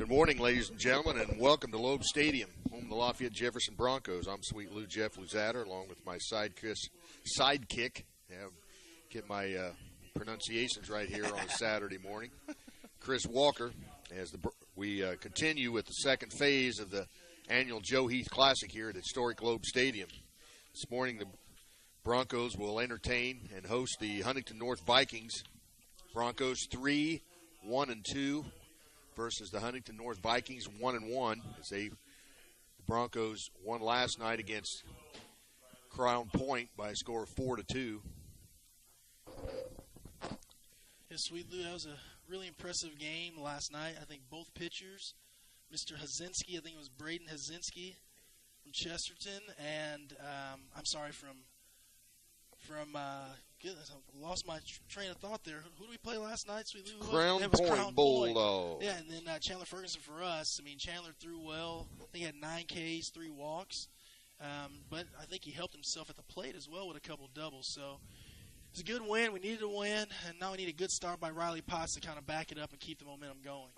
Good morning, ladies and gentlemen, and welcome to Loeb Stadium, home of the Lafayette Jefferson Broncos. I'm Sweet Lou Jeff Luzatter, along with my sidekick. Get my pronunciations right here on a Saturday morning. Chris Walker, as we continue with the second phase of the annual Joe Heath Classic here at historic Loeb Stadium. This morning, the Broncos will entertain and host the Huntington North Vikings. Broncos 3-1-2 versus the Huntington North Vikings 1-1. As the Broncos won last night against Crown Point by a score of 4-2. Yeah, Sweet Lou, that was a really impressive game last night. I think both pitchers, Mr. Hazinski, I think it was Braden Hazinski from Chesterton, and goodness, I lost my train of thought there. Who did we play last night, Sweet Lou? Crown Point Bulldogs. Yeah, and then Chandler Ferguson for us. I mean, Chandler threw well. I think he had 9 Ks, 3 walks. But I think he helped himself at the plate as well with a couple doubles. So it was a good win. We needed a win, and now we need a good start by Riley Potts to kind of back it up and keep the momentum going.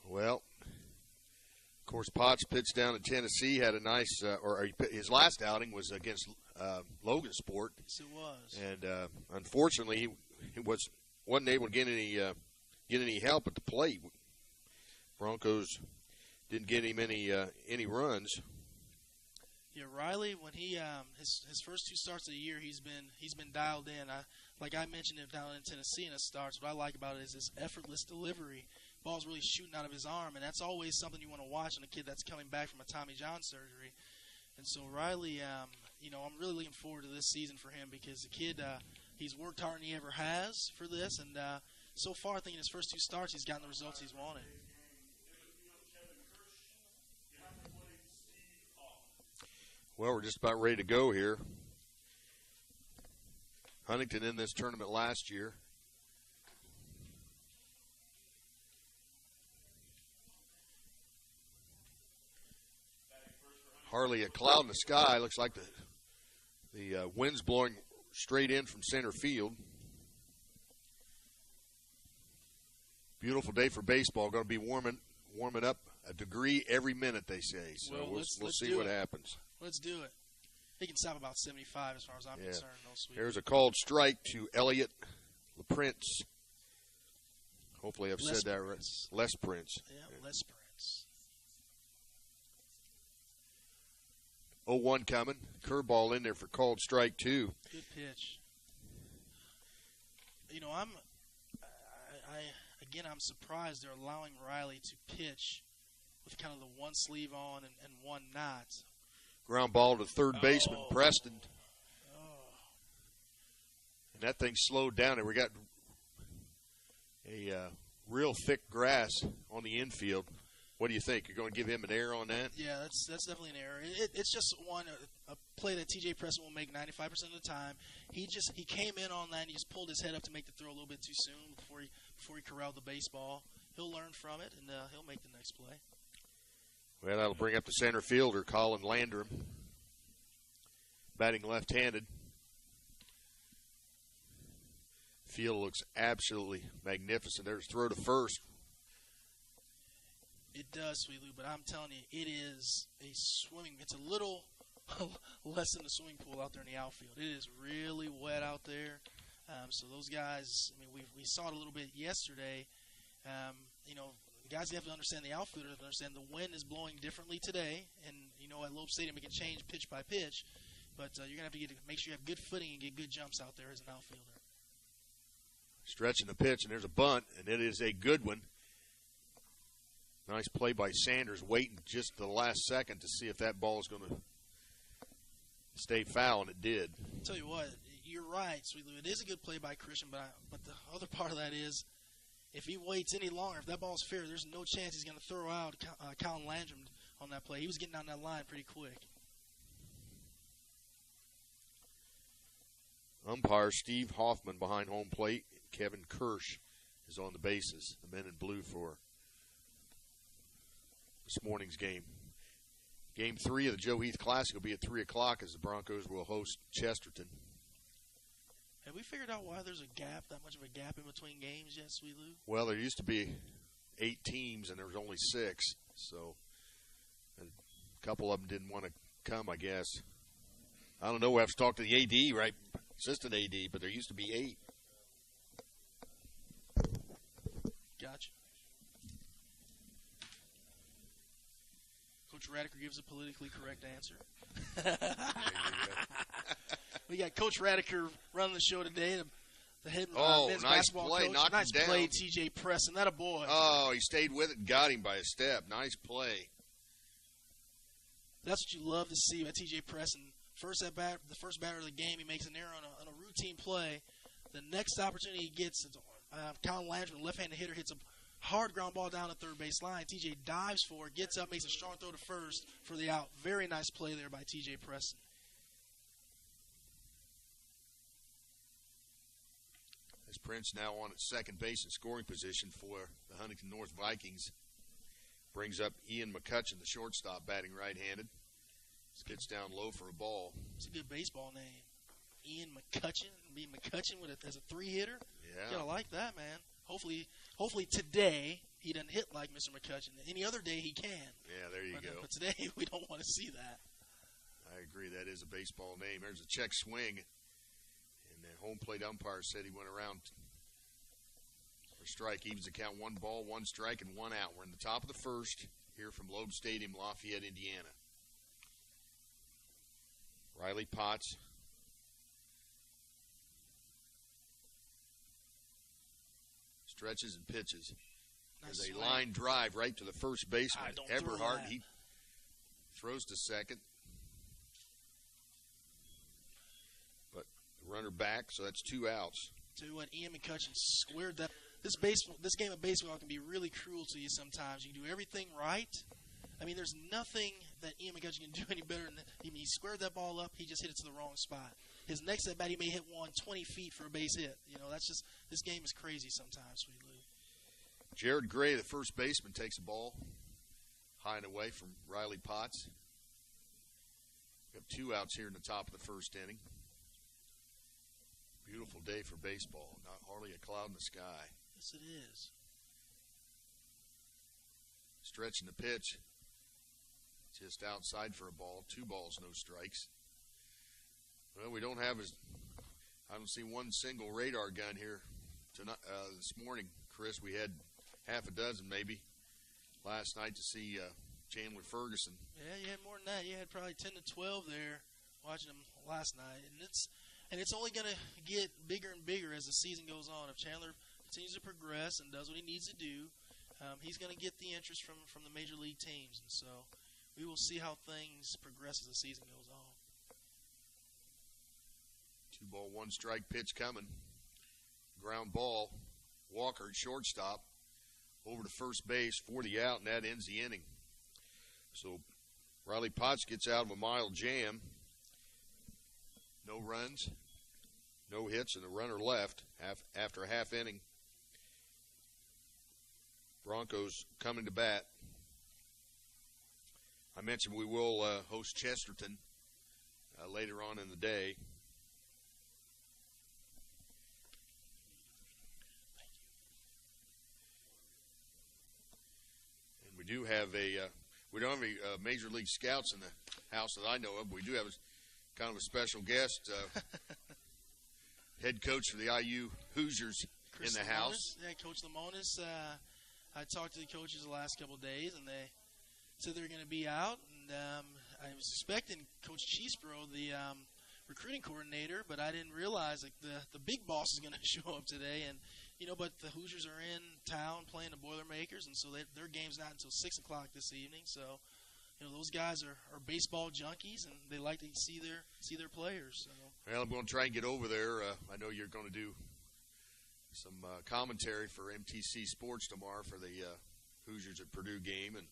Well, of course, Potts pitched down in Tennessee, had a nice his last outing was against Logansport. Yes, it was. And unfortunately, he wasn't able to get any help at the plate. Broncos didn't get him any runs. Yeah, Riley, when he his first 2 starts of the year, he's been dialed in. Like I mentioned it down in Tennessee in his starts. What I like about it is his effortless delivery. Ball's really shooting out of his arm, and that's always something you want to watch in a kid that's coming back from a Tommy John surgery. And so Riley, I'm really looking forward to this season for him because the kid, he's worked harder than he ever has for this, and so far I think in his first 2 starts he's gotten the results he's wanted. Well, we're just about ready to go here. Huntington in this tournament last year. Hardly a cloud in the sky. Looks like the wind's blowing straight in from center field. Beautiful day for baseball. Going to be warming up a degree every minute, they say. So we'll see what happens. Let's do it. He can stop about 75 as far as I'm concerned. No sweet. There's a called strike to Elliott LaPrince. Hopefully I've said that right. Les Prince. Yeah, Les Prince. 0-1 coming. Curveball in there for called strike 2. Good pitch. I'm surprised they're allowing Riley to pitch with kind of the one sleeve on and one not. Ground ball to third baseman Preston. And that thing slowed down, and we got a real thick grass on the infield. What do you think? You're going to give him an error on that? Yeah, that's definitely an error. It's just a play that T.J. Preston will make 95% of the time. He came in on that and he just pulled his head up to make the throw a little bit too soon before he corralled the baseball. He'll learn from it and he'll make the next play. Well, that'll bring up the center fielder, Colin Landrum, batting left-handed. Field looks absolutely magnificent. There's throw to first. It does, Sweet Lou, but I'm telling you, it is a swimming. It's a little less than the swimming pool out there in the outfield. It is really wet out there. So those guys, I mean, we saw it a little bit yesterday. The guys have to understand, the outfielders have to understand the wind is blowing differently today. And, at Loeb Stadium it can change pitch by pitch. But you're going to have to make sure you have good footing and get good jumps out there as an outfielder. Stretching the pitch, and there's a bunt, and it is a good one. Nice play by Sanders, waiting just the last second to see if that ball is going to stay foul, and it did. I'll tell you what, you're right, Sweet Lou. It is a good play by Christian, but the other part of that is if he waits any longer, if that ball's fair, there's no chance he's going to throw out Colin Landrum on that play. He was getting down that line pretty quick. Umpire Steve Hoffman behind home plate. Kevin Kirsch is on the bases, the men in blue for this morning's game. Game 3 of the Joe Heath Classic will be at 3 o'clock as the Broncos will host Chesterton. Have we figured out why there's that much of a gap in between games yet, Sweet Lou? Well, there used to be 8 teams, and there was only 6. So a couple of them didn't want to come, I guess. I don't know. We have to talk to the AD, right? Assistant AD, but there used to be 8. Gotcha. Coach Radiker gives a politically correct answer. We got Coach Radiker running the show today. The head men's nice basketball play, coach. Nice down. play, TJ Preston. That a boy. Oh, he stayed with it and got him by a step. Nice play. That's what you love to see by TJ Preston. The first batter of the game, he makes an error on a routine play. The next opportunity he gets, Colin Landry, left-handed hitter, hits a hard ground ball down the third base line. TJ dives for it, gets up, makes a strong throw to first for the out. Very nice play there by TJ Preston. As Prince now on at second base in scoring position for the Huntington North Vikings. Brings up Ian McCutcheon, the shortstop, batting right-handed. Gets down low for a ball. It's a good baseball name. Ian McCutcheon. Be McCutcheon as a 3-hitter. Yeah. You gotta like that, man. Hopefully today he doesn't hit like Mr. McCutcheon. Any other day he can. Yeah, there you go. But today we don't want to see that. I agree. That is a baseball name. There's a check swing. And the home plate umpire said he went around for strike. Evens the count 1 ball, 1 strike, and 1 out. We're in the top of the first here from Loeb Stadium, Lafayette, Indiana. Riley Potts. Stretches and pitches. Nice There's a swing. line drive right to the first baseman. Don't throw Eberhardt, that. he throws to second. But the runner back, so that's 2 outs. Tell you what, Ian McCutcheon squared that. This game of baseball can be really cruel to you sometimes. You can do everything right. I mean, there's nothing that Ian McCutcheon can do any better than that. He squared that ball up. He just hit it to the wrong spot. His next at bat, he may hit one 20 feet for a base hit. You know, that's just – this game is crazy sometimes, Sweet Lou. Jared Gray, the first baseman, takes a ball high and away from Riley Potts. We have 2 outs here in the top of the first inning. Beautiful day for baseball. Not hardly a cloud in the sky. Yes, it is. Stretching the pitch. Just outside for a ball. 2 balls, no strikes. Well, we don't have I don't see one single radar gun here tonight. This morning, Chris, we had half a dozen maybe last night to see Chandler Ferguson. Yeah, you had more than that. You had probably 10 to 12 there watching him last night. And it's only going to get bigger and bigger as the season goes on. If Chandler continues to progress and does what he needs to do, he's going to get the interest from the major league teams. And so we will see how things progress as the season goes on. 2 ball, 1 strike pitch coming. Ground ball. Walker at shortstop. Over to first base for the out, and that ends the inning. So Riley Potts gets out of a mild jam. No runs, no hits, and a runner left after a half inning. Broncos coming to bat. I mentioned we will host Chesterton later on in the day. And we do have we don't have any Major League Scouts in the house that I know of. But we do have kind of a special guest, head coach for the IU Hoosiers Chris in the Lamonis. house. Yeah, Coach Lamonis. I talked to the coaches the last couple of days, and they said they're going to be out. And I was expecting Coach Cheesebro, the recruiting coordinator, but I didn't realize that the big boss is going to show up today. And but the Hoosiers are in town playing the Boilermakers, and so their game's not until 6 o'clock this evening. So, those guys are baseball junkies, and they like to see their players. So. Well, I'm going to try and get over there. I know you're going to do some commentary for MTC Sports tomorrow for the Hoosiers at Purdue game, and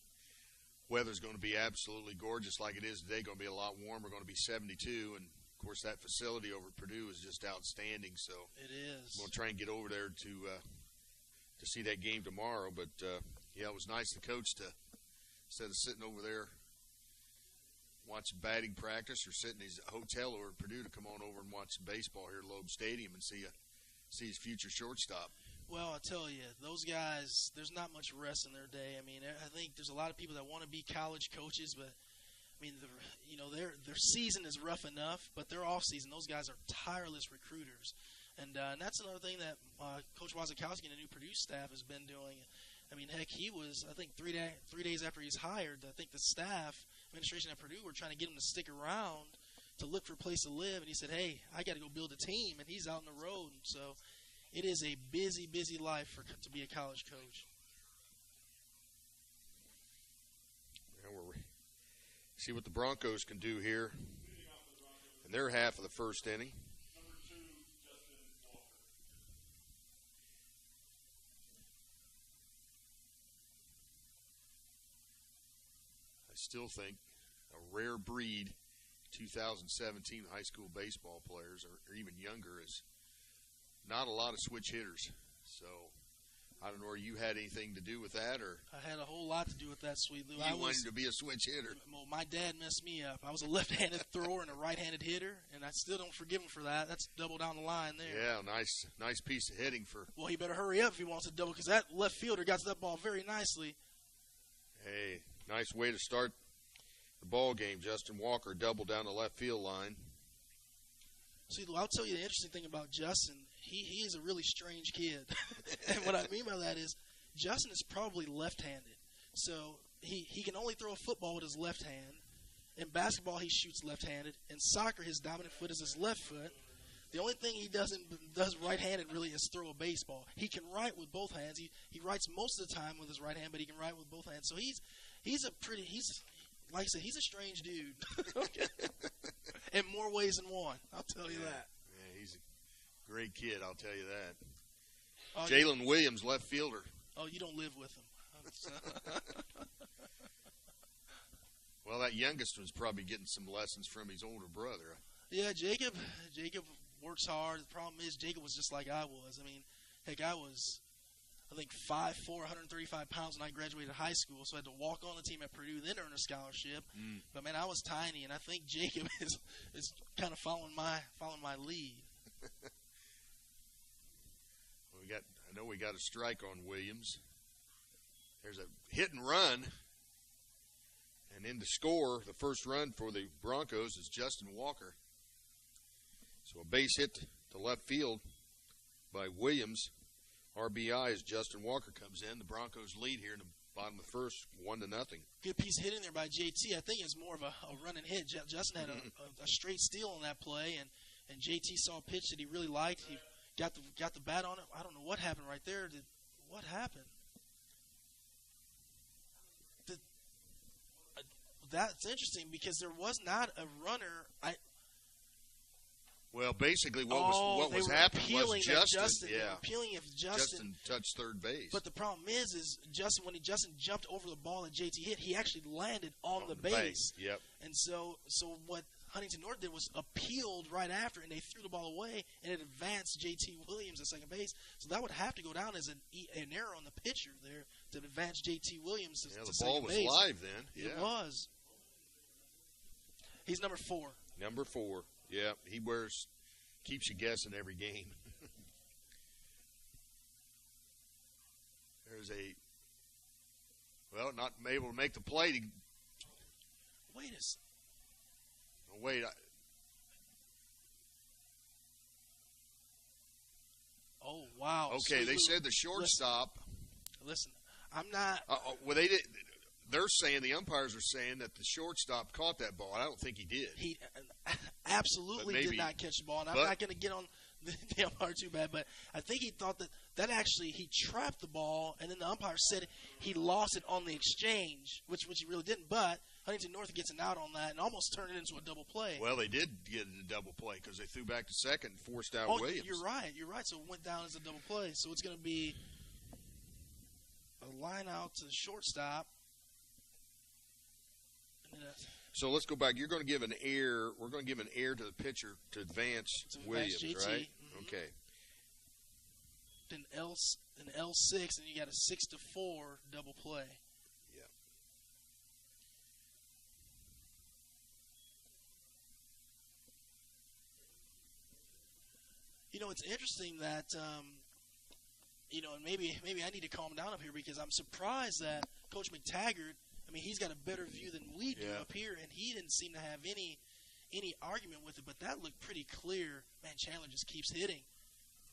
weather's going to be absolutely gorgeous like it is today. Going to be a lot warmer. Going to be 72, and of course that facility over at Purdue is just outstanding. So it is. I'm going to try and get over there to see that game tomorrow. But yeah, it was nice the coach to, instead of sitting over there watching batting practice or sitting in his hotel over at Purdue, to come on over and watch some baseball here at Loeb Stadium and see his future shortstop. Well, I tell you, those guys, there's not much rest in their day. I mean, I think there's a lot of people that want to be college coaches, but I mean, their season is rough enough, but their off season, those guys are tireless recruiters, and that's another thing that Coach Wazakowski and the new Purdue staff has been doing. I mean, heck, he was, I think, 3 days after he's hired, I think the staff administration at Purdue were trying to get him to stick around to look for a place to live, and he said, "Hey, I got to go build a team," and he's out on the road, and so it is a busy, busy life to be a college coach. We'll see what the Broncos can do here in their half of the first inning. I still think a rare breed, 2017 high school baseball players, or even younger, is not a lot of switch hitters. So I don't know if you had anything to do with that, or I had a whole lot to do with that, Sweet Lou. You wanted to be a switch hitter. Well, my dad messed me up. I was a left-handed thrower and a right-handed hitter, and I still don't forgive him for that. That's double down the line there. Yeah, nice piece of hitting for. Well, he better hurry up if he wants to double, because that left fielder got to that ball very nicely. Hey, nice way to start the ball game. Justin Walker doubled down the left field line. See, Lou, I'll tell you the interesting thing about Justin. He is a really strange kid. And what I mean by that is Justin is probably left-handed. So he can only throw a football with his left hand. In basketball, he shoots left-handed. In soccer, his dominant foot is his left foot. The only thing he does right-handed really is throw a baseball. He can write with both hands. He writes most of the time with his right hand, but he can write with both hands. So he's like I said, he's a strange dude. In more ways than one, I'll tell you that. Yeah, he's a great kid, I'll tell you that. Oh, Jalen Williams, left fielder. Oh, you don't live with him. Well, that youngest one's probably getting some lessons from his older brother. Yeah, Jacob works hard. The problem is Jacob was just like I was. I mean, heck, I think 5'4", 135 pounds when I graduated high school, so I had to walk on the team at Purdue, then earn a scholarship. But man, I was tiny, and I think Jacob is kind of following my lead. I know we got a strike on Williams. There's a hit and run, and in to score the first run for the Broncos is Justin Walker. So a base hit to left field by Williams. RBI as Justin Walker comes in. The Broncos lead here in the bottom of the first, 1-0. Good piece of hitting there by JT. I think it's more of a run and hit. Justin had a straight steal on that play, and JT saw a pitch that he really liked. He got the bat on it. I don't know what happened right there. What happened? That's interesting because there was not a runner. Well, basically, what was happening was Justin. They were appealing if Justin touched third base. But the problem is Justin, when Justin jumped over the ball that JT hit, he actually landed on the base. Yep. And so what Huntington North did was appealed right after, and they threw the ball away, and it advanced JT Williams at second base. So that would have to go down as an error on the pitcher there to advance JT Williams to second base. The ball was live then. Yeah. It was. He's number 4. Number 4. Yeah, he keeps you guessing every game. There's not able to make the play. Wait a second. Oh, wait. Oh, wow. Okay, they said the shortstop. Listen, I'm not. Well, they're saying, the umpires are saying that the shortstop caught that ball. I don't think he did. He absolutely did not catch the ball. And I'm not going to get on the umpire too bad, but I think he thought that actually he trapped the ball, and then the umpire said he lost it on the exchange, which he really didn't. But Huntington North gets an out on that and almost turned it into a double play. Well, they did get it a double play because they threw back to second and forced out Williams. You're right. So it went down as a double play. So it's going to be a line out to the shortstop. So let's go back. You're going to give an error. We're going to give an error to the pitcher to advance Williams, JT. right? Mm-hmm. Okay. Then L6, and you got a 6-4 double play. Yeah. You know, it's interesting that and maybe I need to calm down up here because I'm surprised that Coach McTaggart, he's got a better view than we do up here, and he didn't seem to have any argument with it, but that looked pretty clear. Man, Chandler just keeps hitting.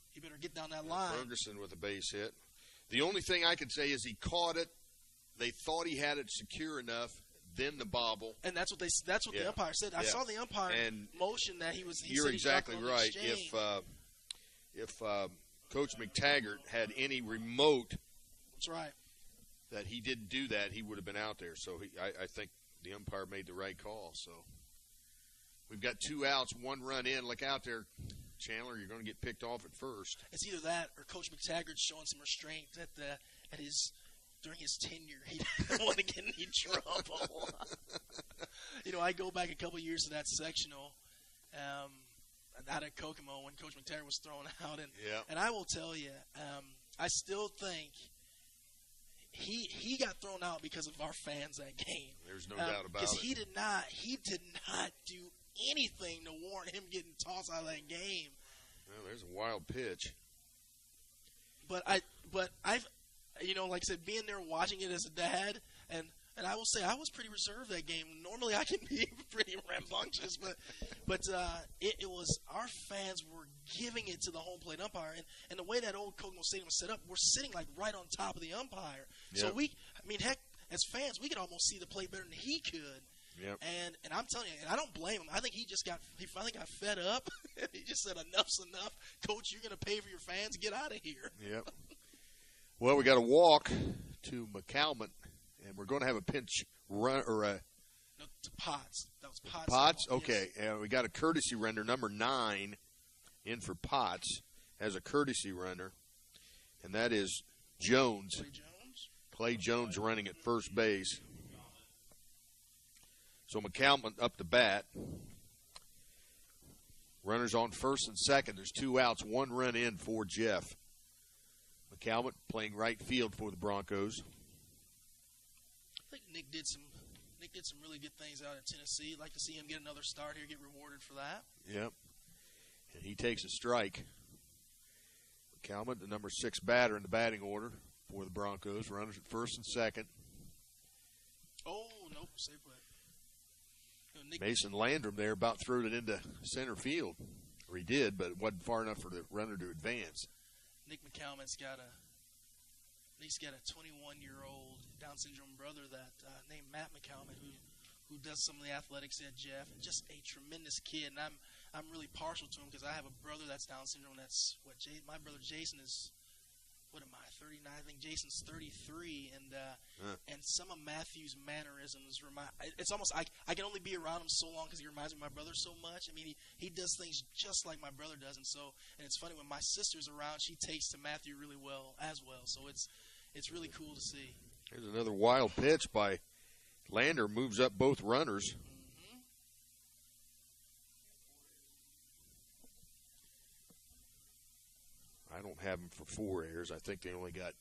He better get down that line. Ferguson with a base hit. The only thing I can say is he caught it. They thought he had it secure enough, then the bobble. And that's what the umpire said. I saw the umpire motion that he you're exactly right. If Coach McTaggart had any remote, that's right, that he didn't do that, he would have been out there. So I think the umpire made the right call. So we've got 2 outs, 1 run in. Look out there, Chandler. You're going to get picked off at first. It's either that or Coach McTaggart's showing some restraint during his tenure. He didn't want to get in any trouble. I go back a couple years to that sectional out at Kokomo when Coach McTaggart was thrown out. And I will tell you, I still think he got thrown out because of our fans that game. There's no doubt about it. Because he did not do anything to warrant him getting tossed out of that game. Well, there's a wild pitch. But I've like I said, being there watching it as a dad, and I will say I was pretty reserved that game. Normally I can be pretty rambunctious, but it was our fans were giving it to the home plate umpire, and the way that old Kokomo Stadium was set up, we're sitting like right on top of the umpire. Yep. So heck, as fans, we could almost see the plate better than he could. Yep. And I'm telling you, and I don't blame him. I think he finally got fed up. He just said, enough's enough. Coach, you're going to pay for your fans. Get out of here. Yep. Well, we got a walk to McCalmont, and we're going to have a pinch run no, to Potts. That was Potts. Potts? Okay. Yes. We got a courtesy runner, number 9, in for Potts as a courtesy runner, and that is Jones. Clay Jones running at first base. So McCalmont up to bat. Runners on first and second. There's 2 outs, 1 run in for Jeff. McCalmont playing right field for the Broncos. I think Nick did some really good things out in Tennessee. I'd like to see him get another start here, get rewarded for that. Yep. And he takes a strike. McCalmont, the number 6 batter in the batting order for the Broncos. Runners at first and second. Oh, nope, safe play. Mason Landrum there about threw it into center field. Or he did, but it wasn't far enough for the runner to advance. Nick McCalmont's got a 21-year-old Down syndrome brother that named Matt McCalmont who does some of the athletics at Jeff, and just a tremendous kid. And I'm really partial to him because I have a brother that's Down syndrome. That's my brother Jason is. What am I, 39? I think Jason's 33, and some of Matthew's mannerisms it's almost I can only be around him so long because he reminds me of my brother so much. He does things just like my brother does, and it's funny when my sister's around, she takes to Matthew really well as well. So it's really cool to see. Here's another wild pitch by Lander, moves up both runners. I don't have them for 4 errors. I think they only got.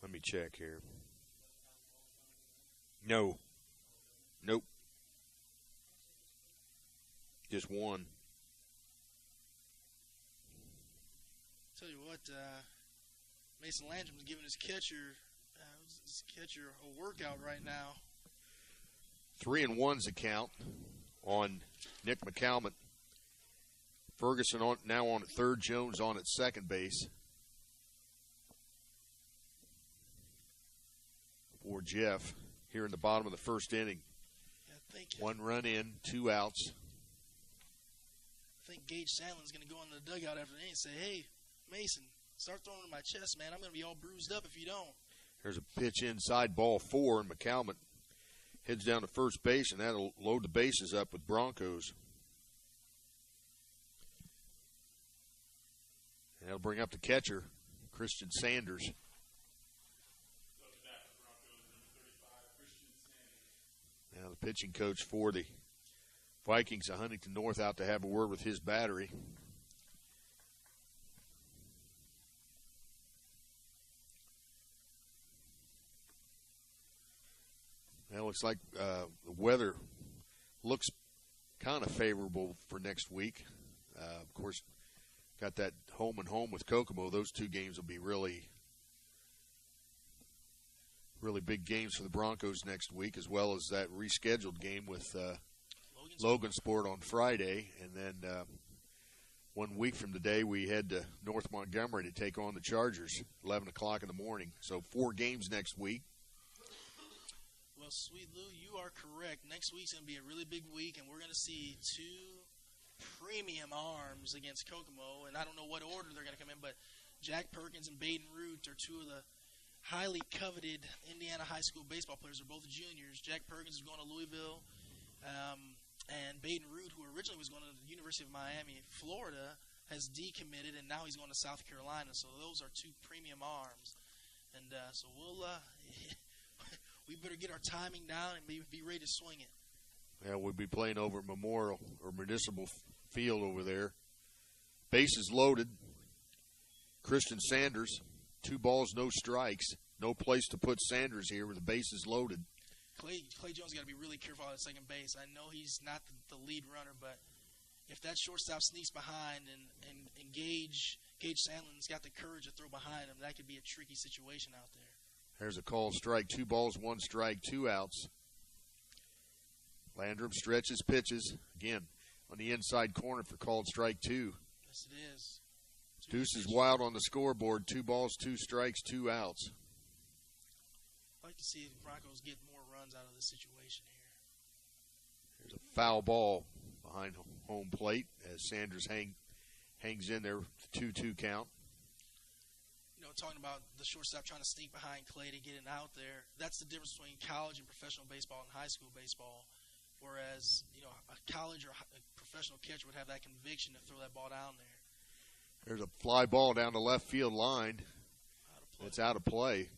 Let me check here. No. Nope. Just 1. Tell you what, Mason Landrum's giving his catcher a workout right now. 3-1's the count on Nick McCalmont. Ferguson now on at third, Jones on at second base. For Jeff here in the bottom of the first inning. Yeah, 1 run in, 2 outs. I think Gage Sandlin's going to go in the dugout after the inning and say, hey, Mason, start throwing in my chest, man. I'm going to be all bruised up if you don't. There's a pitch inside, ball 4, and McCalmont heads down to first base, and that'll load the bases up with Broncos. And that'll bring up the catcher, Christian Sanders. Now the pitching coach for the Vikings of Huntington North out to have a word with his battery. Well, it looks like the weather looks kind of favorable for next week. Of course, got that home and home with Kokomo. Those two games will be really big games for the Broncos next week, as well as that rescheduled game with Logansport on Friday. And then 1 week from today, we head to North Montgomery to take on the Chargers, 11 o'clock in the morning. So 4 games next week. Well, Sweet Lou, you are correct. Next week's going to be a really big week, and we're going to see 2 premium arms against Kokomo. And I don't know what order they're going to come in, but Jack Perkins and Baden Root are 2 of the highly coveted Indiana high school baseball players. They're both juniors. Jack Perkins is going to Louisville, and Baden Root, who originally was going to the University of Miami, Florida, has decommitted, and now he's going to South Carolina. So those are 2 premium arms. And so we'll we better get our timing down and be ready to swing it. Yeah, we'll be playing over Memorial or Municipal Field over there. Bases loaded. Christian Sanders, 2 balls, no strikes. No place to put Sanders here with the bases loaded. Clay Jones got to be really careful at second base. I know he's not the lead runner, but if that shortstop sneaks behind and Gage Sandlin's got the courage to throw behind him, that could be a tricky situation out there. There's a called strike. 2 balls, 1 strike, 2 outs. Landrum stretches, pitches. Again, on the inside corner for called strike 2. Yes, it is. Deuce is wild on the scoreboard. 2 balls, 2 strikes, 2 outs. I'd like to see the Broncos get more runs out of this situation here. There's a foul ball behind home plate as Sanders hangs in there with the 2-2 count. You know, talking about the shortstop trying to sneak behind Clay to get it out there, that's the difference between college and professional baseball and high school baseball. Whereas, you know, a college or a professional catcher would have that conviction to throw that ball down there. There's a fly ball down the left field line. It's out of play.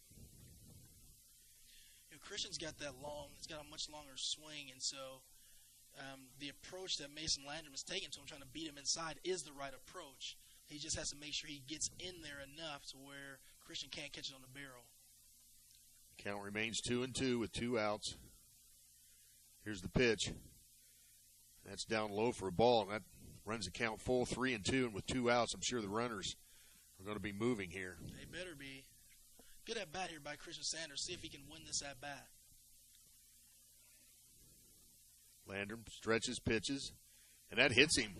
You know, Christian's got that it's got a much longer swing, and so the approach that Mason Landrum is taking to him, trying to beat him inside, is the right approach. He just has to make sure he gets in there enough to where Christian can't catch it on the barrel. Count remains 2-2 with 2 outs. Here's the pitch. That's down low for a ball, and that runs the count full 3-2, and with 2 outs, I'm sure the runners are going to be moving here. They better be. Good at bat here by Christian Sanders. See if he can win this at bat. Landrum stretches, pitches, and that hits him.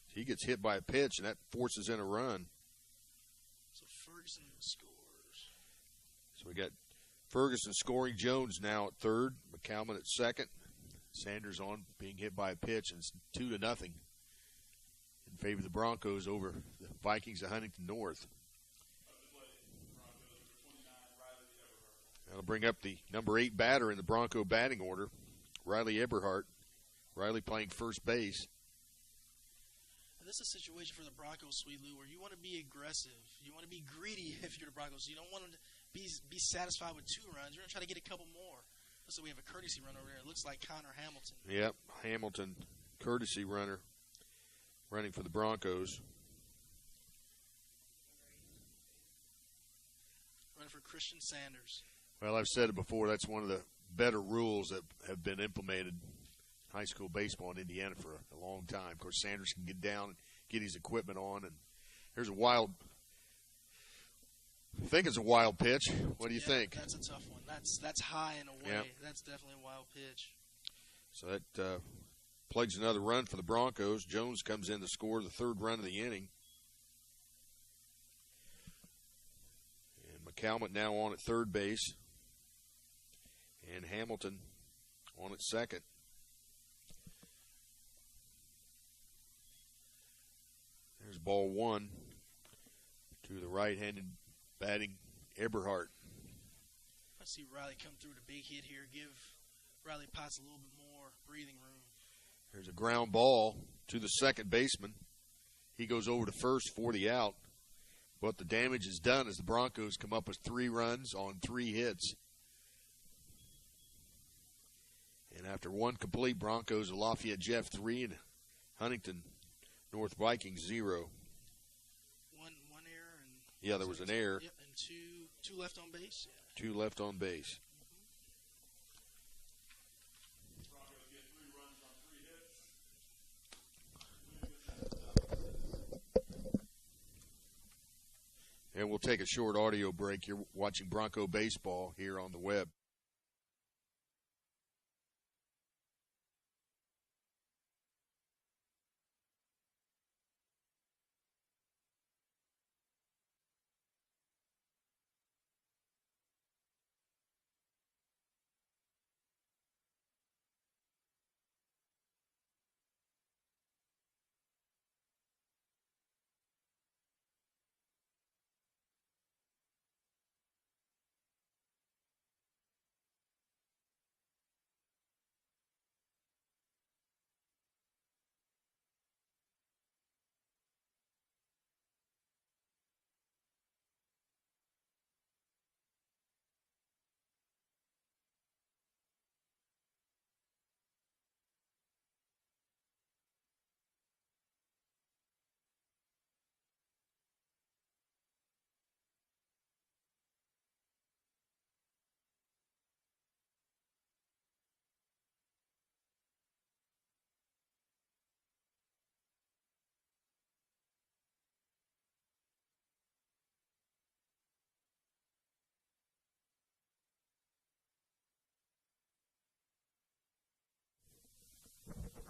He gets hit by a pitch, and that forces in a run. So Ferguson scores. So we got Ferguson scoring, Jones now at third, McCalman at second. Sanders on being hit by a pitch, and it's 2-0 in favor of the Broncos over the Vikings of Huntington North. That'll bring up the number 8 batter in the Bronco batting order, Riley Eberhardt. Riley playing first base. And this is a situation for the Broncos, Sweet Lou, where you want to be aggressive. You want to be greedy if you're the Broncos. You don't want to be satisfied with 2 runs. You're going to try to get a couple more. So we have a courtesy run over there. It looks like Connor Hamilton. Yep, Hamilton, courtesy runner, running for the Broncos. Running for Christian Sanders. Well, I've said it before. That's one of the better rules that have been implemented in high school baseball in Indiana for a long time. Of course, Sanders can get down and get his equipment on. And here's a wild – I think it's a wild pitch. What do you think? That's a tough one. That's high and away. Yep. That's definitely a wild pitch. So that plagues another run for the Broncos. Jones comes in to score the 3rd run of the inning. And McCalman now on at third base. And Hamilton on at second. There's ball 1 to the right-handed batting Eberhardt. I see Riley come through the big hit here. Give Riley Potts a little bit more breathing room. There's a ground ball to the second baseman. He goes over to first for the out. But the damage is done as the Broncos come up with 3 runs on 3 hits. And after 1 complete, Broncos of Lafayette Jeff 3 and Huntington North Vikings 0. One error. And yeah, there was an error. Yep, and two left on base. Yeah. 2 left on base. Broncos get 3 runs on 3 hits. And we'll take a short audio break. You're watching Bronco Baseball here on the web.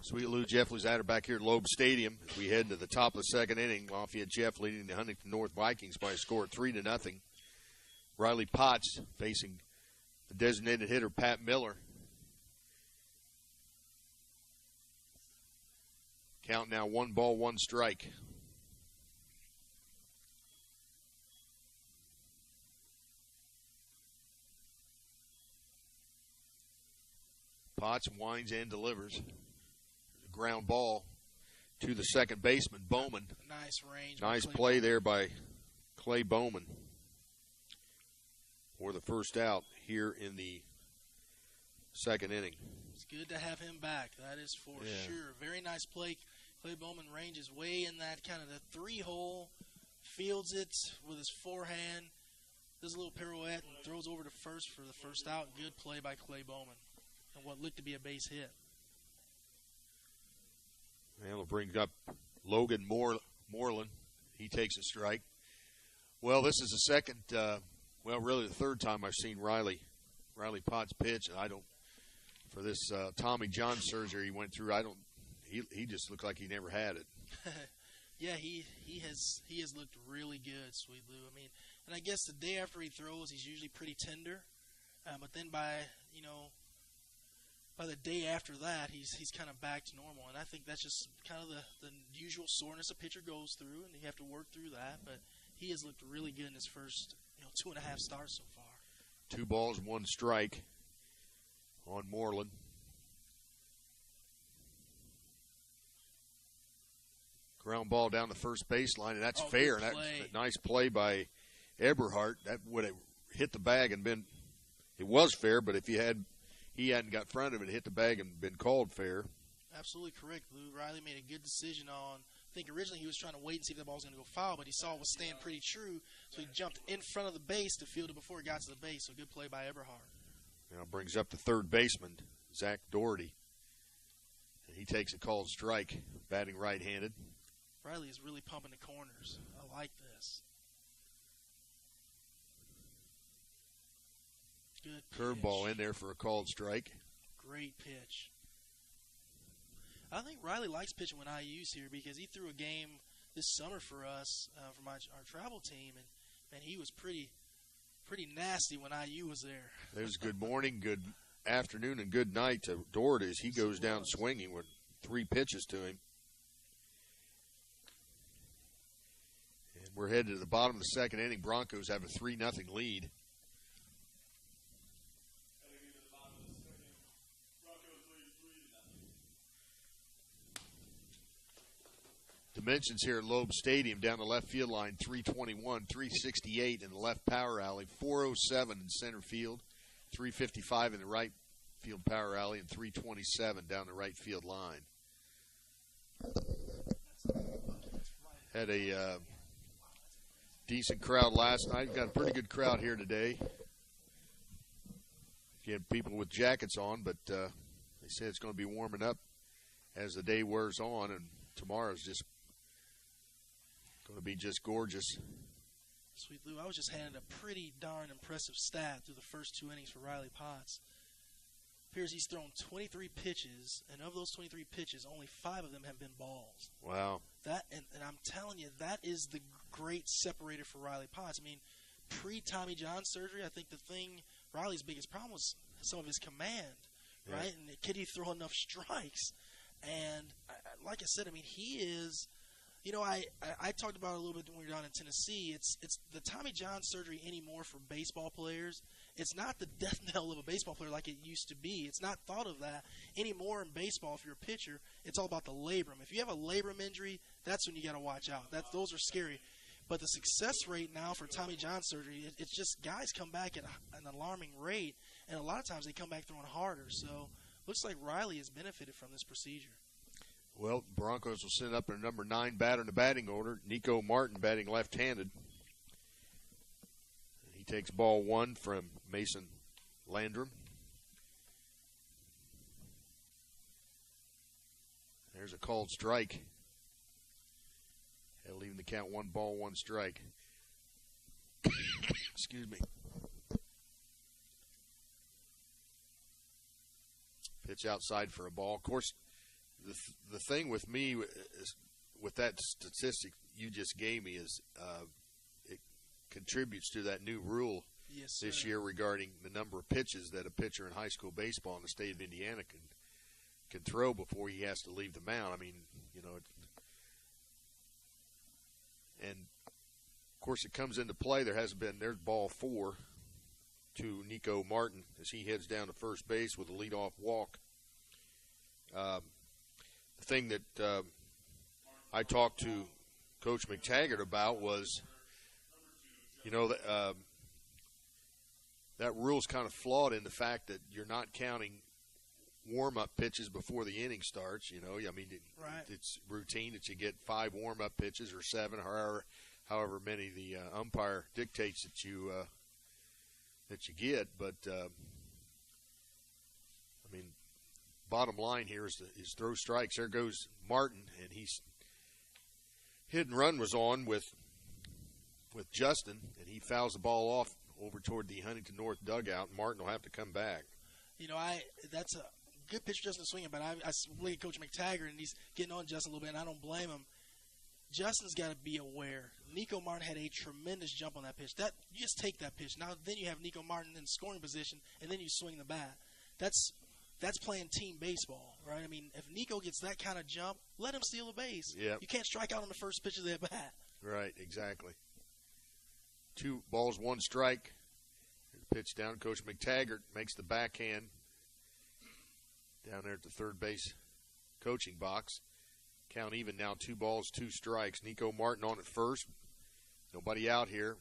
Sweet Lou, Jeff Luzader back here at Loeb Stadium as we head to the top of the second inning. Lafayette Jeff leading the Huntington North Vikings by a score of 3-0. Riley Potts facing the designated hitter Pat Miller. Count now 1 ball, 1 strike. Potts winds and delivers. Ground ball to the second baseman, Bowman. Nice range. Nice play there by Clay Bowman for the first out here in the second inning. It's good to have him back. That is for sure. Very nice play. Clay Bowman ranges way in that kind of the 3-hole, fields it with his forehand, does a little pirouette, and throws over to first for the first out. Good play by Clay Bowman and what looked to be a base hit. Well, it brings up Logan Moreland. He takes a strike. Well, this is the second, really the third time I've seen Riley Potts pitch. And for this Tommy John surgery he went through, he just looked like he never had it. Yeah, he has looked really good, Sweet Lou. I mean, and I guess the day after he throws, he's usually pretty tender. But then by the day after that, he's kind of back to normal. And I think that's just kind of the usual soreness a pitcher goes through, and you have to work through that. But he has looked really good in his first 2.5 starts so far. 2 balls, 1 strike on Moreland. Ground ball down the first baseline, and that's fair. And that's a nice play by Eberhardt. That would have hit the bag and been – it was fair, but if he hadn't got front of it, hit the bag and been called fair. Absolutely correct, Lou. Riley made a good decision on – I think originally he was trying to wait and see if the ball was going to go foul, but he saw it was staying pretty true, so he jumped in front of the base to field it before it got to the base. So good play by Eberhardt. Now brings up the third baseman, Zach Doherty. And he takes a called strike, batting right-handed. Riley is really pumping the corners. I like this. Good pitch. Curveball in there for a called strike. Great pitch. I think Riley likes pitching when IU's here because he threw a game this summer for us, for our travel team, and he was pretty nasty when IU was there. There's good morning, good afternoon, and good night to Doherty as he goes down swinging with 3 pitches to him. And we're headed to the bottom of the second inning. Broncos have a 3-0 lead. Dimensions here at Loeb Stadium down the left field line, 321, 368 in the left power alley, 407 in center field, 355 in the right field power alley, and 327 down the right field line. Had a decent crowd last night. Got a pretty good crowd here today. You had people with jackets on, but they say it's going to be warming up as the day wears on, and tomorrow's just going to be just gorgeous. Sweet Lou, I was just handed a pretty darn impressive stat through the first 2 innings for Riley Potts. Appears he's thrown 23 pitches, and of those 23 pitches, only 5 of them have been balls. Wow. That and I'm telling you, that is the great separator for Riley Potts. I mean, pre-Tommy John surgery, I think Riley's biggest problem was some of his command, right? And could he throw enough strikes? And like I said, I mean, he is. You know, I talked about it a little bit when we were down in Tennessee. It's the Tommy John surgery anymore for baseball players. It's not the death knell of a baseball player like it used to be. It's not thought of that anymore in baseball. If you're a pitcher, it's all about the labrum. If you have a labrum injury, that's when you got to watch out. Those are scary. But the success rate now for Tommy John surgery, it's just guys come back at an alarming rate, and a lot of times they come back throwing harder. So looks like Riley has benefited from this procedure. Well, Broncos will send up their number 9 batter in the batting order, Nico Martin, batting left-handed. He takes ball 1 from Mason Landrum. There's a called strike. Leaving the count 1 ball, 1 strike. Excuse me. Pitch outside for a ball. Of course, the thing with me is, with that statistic you just gave me is it contributes to that new rule this year regarding the number of pitches that a pitcher in high school baseball in the state of Indiana can throw before he has to leave the mound. I mean, you know, and of course it comes into play. There's ball 4 to Nico Martin as he heads down to first base with a leadoff walk. The thing that I talked to Coach McTaggart about was, you know, that rule's kind of flawed in the fact that you're not counting warm-up pitches before the inning starts. You know, I mean, it's routine that you get 5 warm-up pitches or 7, however many the umpire dictates that you get. But I mean, bottom line here is throw strikes. There goes Martin, and he's hit and run was on with Justin, and he fouls the ball off over toward the Huntington North dugout. And Martin will have to come back. You know, that's a good pitch Justin swinging, but I look at Coach McTaggart, and he's getting on Justin a little bit, and I don't blame him. Justin's got to be aware. Nico Martin had a tremendous jump on that pitch. You just take that pitch. Now then you have Nico Martin in scoring position, and then you swing the bat. That's playing team baseball, right? I mean, if Nico gets that kind of jump, let him steal a base. Yep. You can't strike out on the first pitch of that bat. Right, exactly. 2 balls, 1 strike. Pitch down. Coach McTaggart makes the backhand down there at the third base coaching box. Count even now, 2 balls, 2 strikes. Nico Martin on at first. Nobody out here.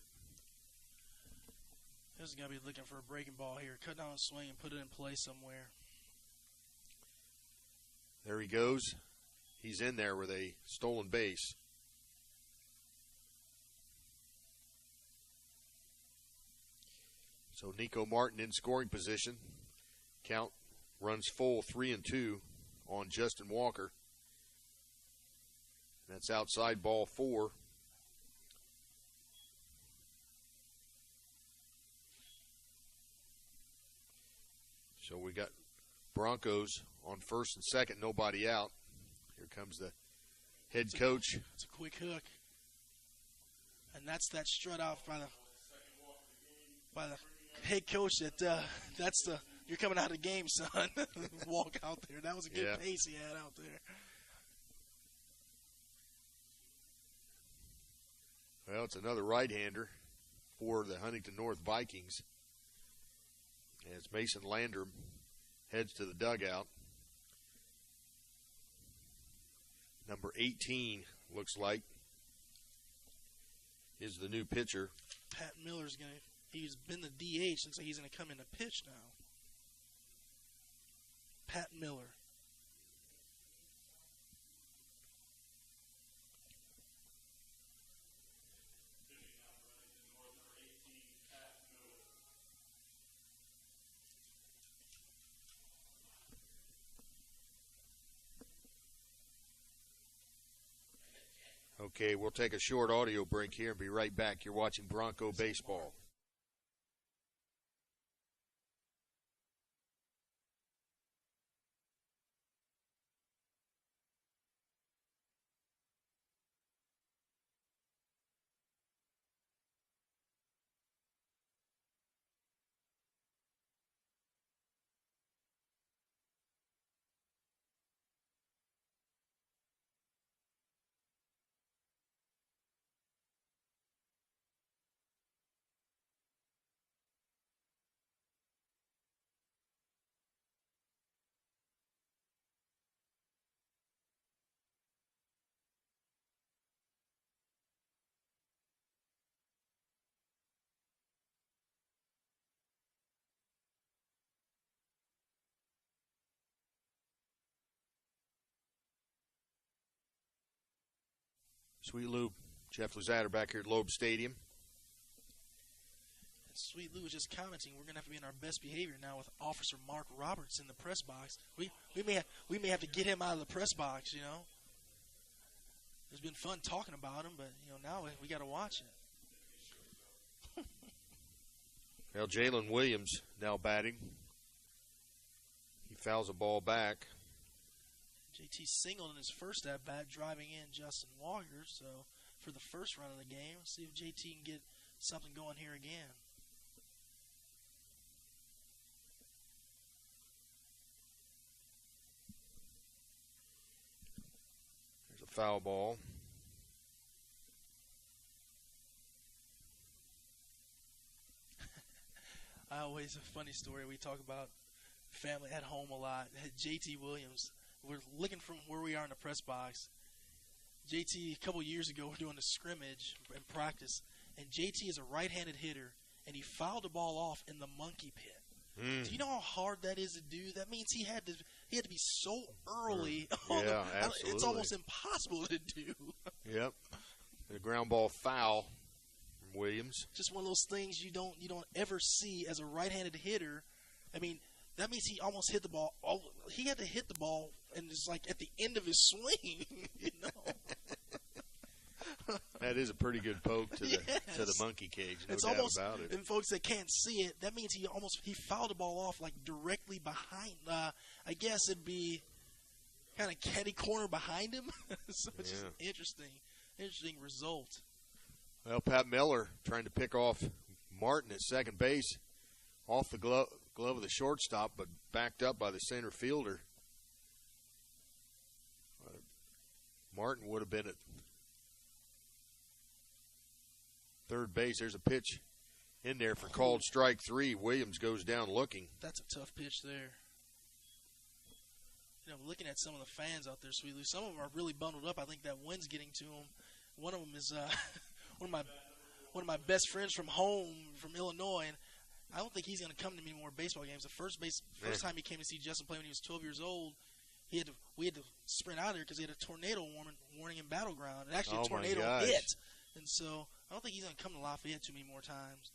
This is going to be looking for a breaking ball here. Cut down a swing and put it in play somewhere. There he goes. He's in there with a stolen base. So Nico Martin in scoring position. Count runs full 3-2 on Justin Walker. That's outside ball 4. So we got Broncos on first and second, nobody out. Here comes the head coach. It's a quick hook. And that's that strut out by the head coach you're coming out of the game, son. Walk out there. That was a good pace he had out there. Well, it's another right-hander for the Huntington North Vikings as Mason Landrum heads to the dugout. Number 18, looks like, is the new pitcher. Pat Miller's he's been the DH, looks like he's going to come in to pitch now. Pat Miller. Okay, we'll take a short audio break here and be right back. You're watching Bronco Baseball. Sweet Lou, Jeff Luzader back here at Loeb Stadium. Sweet Lou was just commenting. We're gonna have to be in our best behavior now with Officer Mark Roberts in the press box. We may have to get him out of the press box. You know, it's been fun talking about him, but now we got to watch it. Well, Jalen Williams now batting. He fouls a ball back. JT singled in his first at bat, driving in Justin Walker. So for the first run of the game, let's see if JT can get something going here again. There's a foul ball. Always a funny story. We talk about family at home a lot. JT Williams. We're looking from where we are in the press box. JT, a couple years ago, we're doing a scrimmage in practice, and JT is a right-handed hitter, and he fouled the ball off in the monkey pit. Do you know how hard that is to do? That means he had to be so early. Yeah, absolutely. It's almost impossible to do. Yep. A ground ball foul from Williams. Just one of those things you don't ever see as a right-handed hitter. I mean, that means he almost hit the ball. He had to hit the ball, and it's like at the end of his swing. That is a pretty good poke to the monkey cage. No doubt about it. And folks that can't see it, that means he fouled the ball off like directly behind. I guess it'd be kind of catty corner behind him. So it's just an interesting result. Well, Pat Miller trying to pick off Martin at second base, off the glove of the shortstop, but backed up by the center fielder. Martin would have been at third base. There's a pitch in there for called strike 3. Williams goes down looking. That's a tough pitch there. Looking at some of the fans out there, Sweet Lou, some of them are really bundled up. I think that wind's getting to them. One of them is one of my best friends from home, from Illinois, and I don't think he's going to come to many more baseball games. The first time he came to see Justin play when he was 12 years old, we had to sprint out of there because he had a tornado warning in Battleground. And actually, a tornado hit. And so I don't think he's going to come to Lafayette too many more times.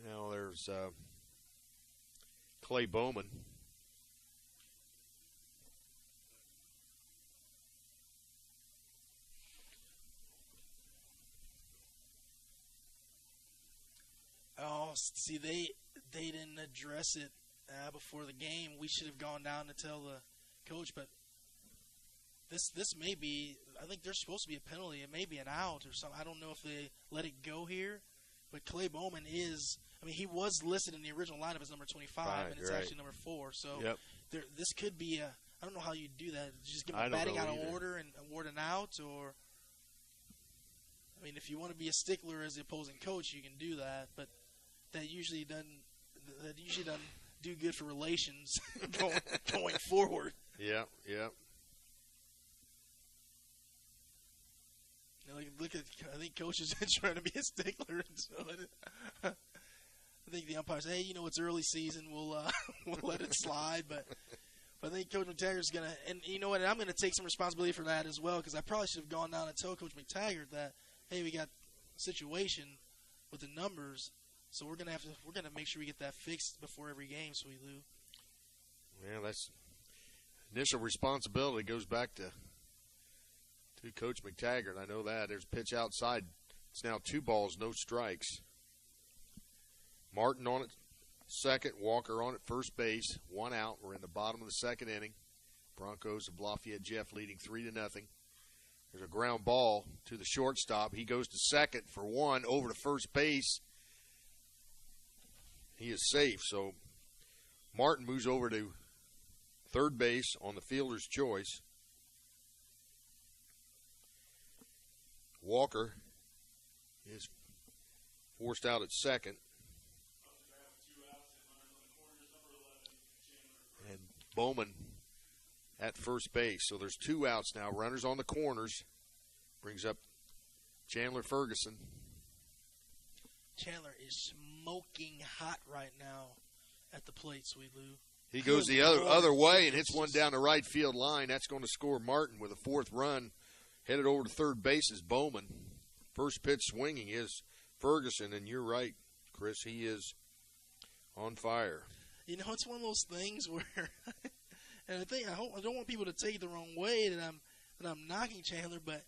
Now there's Clay Bowman. Oh, see, they didn't address it before the game. We should have gone down to tell the coach, but this may be. I think there's supposed to be a penalty. It may be an out or something. I don't know if they let it go here, but Clay Bowman is. I mean, he was listed in the original lineup as number 25, and it's actually number 4. So this could be a. I don't know how you do that. Just give him a batting out of order and award an out, or. I mean, if you want to be a stickler as the opposing coach, you can do that, but that usually doesn't do good for relations going forward. Yeah. Look at. I think coach is trying to be a stickler, and so I think the umpire said, "Hey, it's early season. We'll let it slide." But I think Coach McTaggart's gonna, and you know what? I'm gonna take some responsibility for that as well, because I probably should have gone down and told Coach McTaggart that, hey, we got a situation with the numbers, so we're gonna make sure we get that fixed before every game, Sweet Lou. Well, that's initial responsibility goes back to to Coach McTaggart. I know that. There's a pitch outside. It's now 2 balls, no strikes. Martin on it, second. Walker on it, first base. 1 out. We're in the bottom of the second inning. Broncos of Lafayette Jeff leading 3-0. There's a ground ball to the shortstop. He goes to second for 1 over to first base. He is safe. So Martin moves over to third base on the fielder's choice. Walker is forced out at second. And Bowman at first base. So there's 2 outs now. Runners on the corners. Brings up Chandler Ferguson. Chandler is smoking hot right now at the plate, Sweet Lou. He goes the other way and hits one down the right field line. That's going to score Martin with a 4th run. Headed over to third base is Bowman. First pitch swinging is Ferguson, and you're right, Chris. He is on fire. You know, it's one of those things where, and I don't want people to take it the wrong way that I'm knocking Chandler, but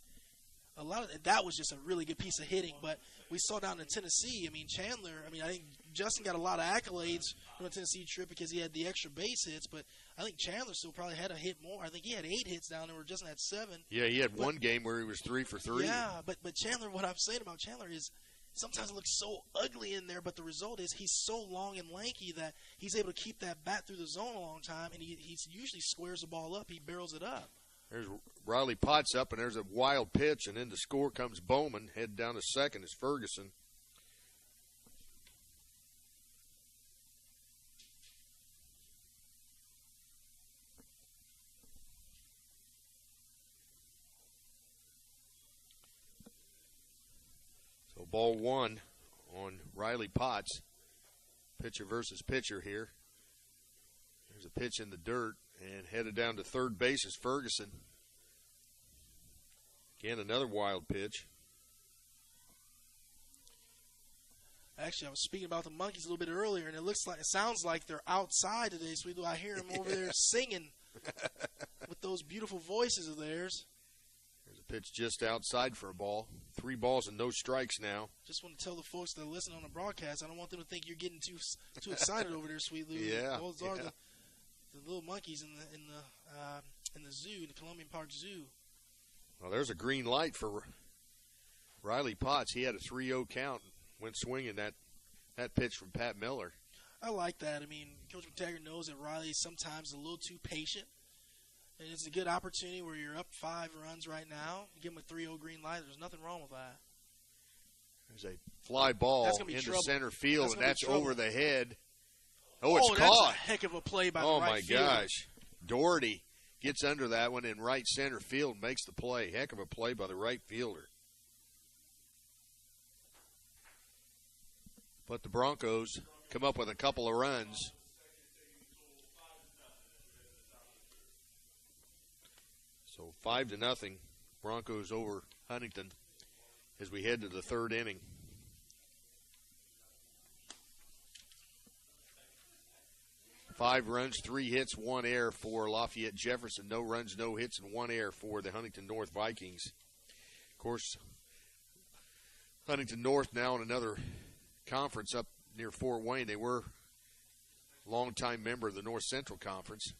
a lot of that was just a really good piece of hitting. But we saw down in Tennessee, I mean, Chandler, I think Justin got a lot of accolades on the Tennessee trip because he had the extra base hits, but I think Chandler still probably had a hit more. I think he had 8 hits down there where Justin had 7. Yeah, he had one game where he was 3 for 3. Yeah, but Chandler, what I'm saying about Chandler is sometimes it looks so ugly in there, but the result is he's so long and lanky that he's able to keep that bat through the zone a long time, and he usually squares the ball up. He barrels it up. There's Riley Potts up, and there's a wild pitch, and in the score comes Bowman. Head down to second is Ferguson. So ball 1 on Riley Potts. Pitcher versus pitcher here. There's a pitch in the dirt. And headed down to third base is Ferguson. Again, another wild pitch. Actually, I was speaking about the Monkeys a little bit earlier, and it sounds like they're outside today. So I hear them over there singing with those beautiful voices of theirs. There's a pitch just outside for a ball. 3 balls and no strikes now. Just want to tell the folks that are listening on the broadcast, I don't want them to think you're getting too excited over there, Sweet Lou. Yeah. Those are the little monkeys in the zoo, the Columbian Park Zoo. Well, there's a green light for Riley Potts. He had a 3-0 count. Went swinging that pitch from Pat Miller. I like that. I mean, Coach McTaggart knows that Riley is sometimes a little too patient. And it's a good opportunity where you're up 5 runs right now. You give him a 3-0 green light. There's nothing wrong with that. There's a fly ball into trouble. Center field, and that's over the head. Oh, it's that's caught. A heck of a play by the right fielder. Oh, my gosh. Doherty gets under that one in right center field and makes the play. Heck of a play by the right fielder. But the Broncos come up with a couple of runs. So 5-0, Broncos over Huntington as we head to the third inning. Five runs, 3 hits, 1 error for Lafayette Jefferson. No runs, no hits, and 1 error for the Huntington North Vikings. Of course, Huntington North now in another conference up near Fort Wayne. They were a longtime member of the North Central Conference.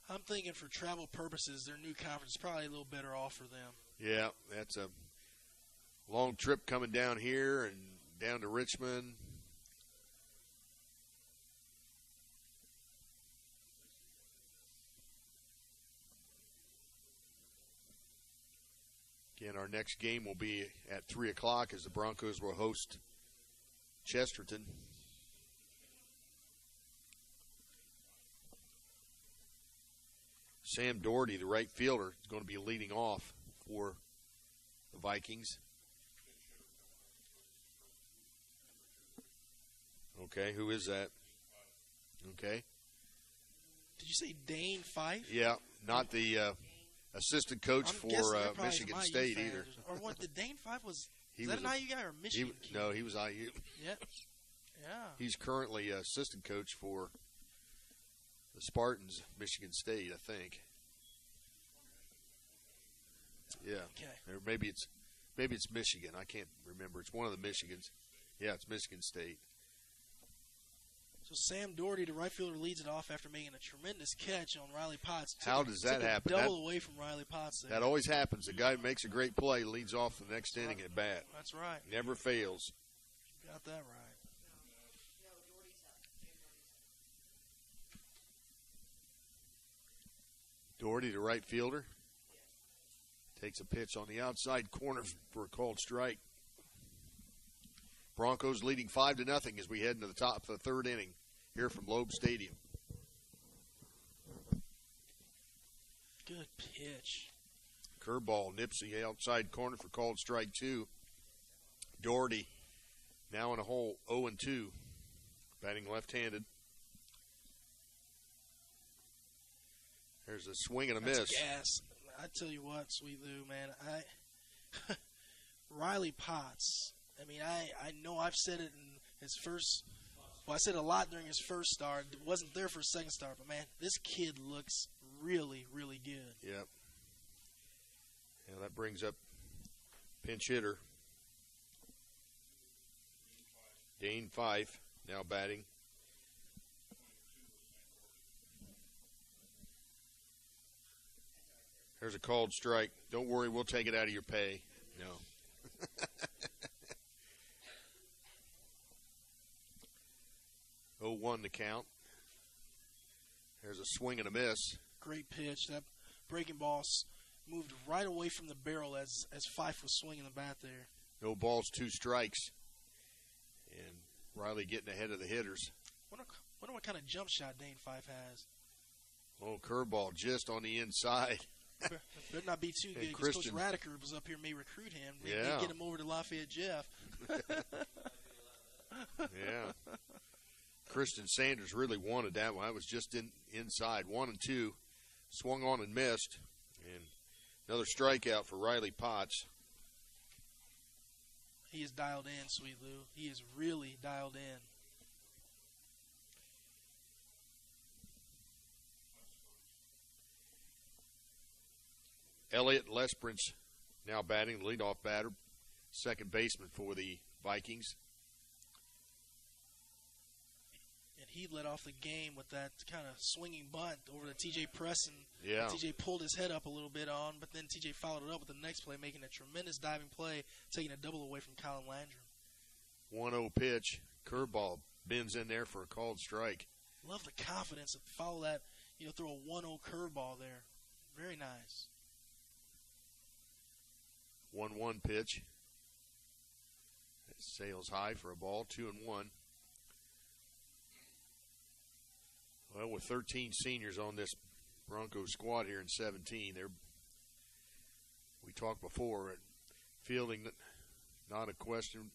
I'm thinking for travel purposes, their new conference is probably a little better off for them. Yeah, that's a long trip coming down here and down to Richmond. Again, our next game will be at 3 o'clock as the Broncos will host Chesterton. Sam Doherty, the right fielder, is going to be leading off for the Vikings. Okay, who is that? Okay. Did you say Dane Fife? Yeah, not the assistant coach for Michigan State either. Or what? The Dane Fife was He that was an IU guy or Michigan? No, he was IU. Yeah. Yeah. He's currently assistant coach for The Spartans, Michigan State, I think. Yeah. Okay. Or maybe it's Michigan. I can't remember. It's one of the Michigans. Yeah, it's Michigan State. So Sam Doherty, the right fielder, leads it off after making a tremendous catch on Riley Potts. How does that happen? Double away from Riley Potts there. That always happens. The guy makes a great play, leads off the next inning at bat. That's right. Never fails. Got that right. Doherty, the right fielder, takes a pitch on the outside corner for a called strike. Broncos leading 5-0 as we head into the top of the third inning here from Loeb Stadium. Good pitch. Curveball nips the outside corner for called strike 2. Doherty now in a hole 0-2, batting left-handed. There's a swing and a miss. Gas. I tell you what, Sweet Lou, man, Riley Potts. I mean, I know I've said it in his first. Well, I said it a lot during his first start. It wasn't there for his second start, but man, this kid looks really, really good. Yep. Yeah, that brings up pinch hitter Dane Fife now batting. There's a called strike. Don't worry, we'll take it out of your pay. No. 0-1 the count. There's a swing and a miss. Great pitch. That breaking ball moved right away from the barrel as Fife was swinging the bat there. No balls, 2 strikes. And Riley getting ahead of the hitters. Wonder what kind of jump shot Dane Fife has. Oh, curveball just on the inside. Better not be too good because Coach Radiker was up here, may recruit him. May get him over to Lafayette Jeff. Yeah. Christian Sanders really wanted that one. That was just inside. 1-2. Swung on and missed. And another strikeout for Riley Potts. He is dialed in, Sweet Lou. He is really dialed in. Elliott Lesperance now batting, the leadoff batter, second baseman for the Vikings. And he led off the game with that kind of swinging bunt over to T.J. Preston. Yeah. T.J. pulled his head up a little bit on, but then T.J. followed it up with the next play, making a tremendous diving play, taking a double away from Colin Landrum. 1-0 pitch. Curveball bends in there for a called strike. Love the confidence to follow that, throw a 1-0 curveball there. Very nice. 1-1 pitch. It sails high for a ball, 2-1. Well, with 13 seniors on this Broncos squad here in 17, we talked before, fielding not a question,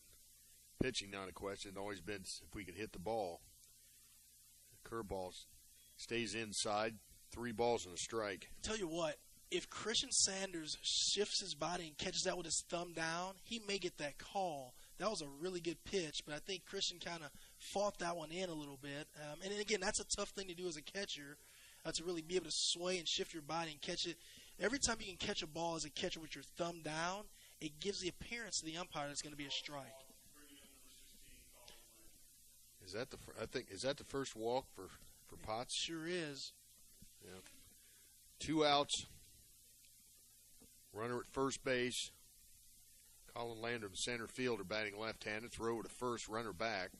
pitching not a question. It's always been if we could hit the ball. The curveball stays inside, 3 balls and a strike. Tell you what, if Christian Sanders shifts his body and catches that with his thumb down, he may get that call. That was a really good pitch, but I think Christian kind of fought that one in a little bit. And again, that's a tough thing to do as a catcher, to really be able to sway and shift your body and catch it. Every time you can catch a ball as a catcher with your thumb down, it gives the appearance to the umpire that it's going to be a strike. Is that the first walk for Potts? Sure is. Yeah. 2 outs. Runner at first base. Colin Landrum, center fielder, batting left-handed. Throw to first, runner back.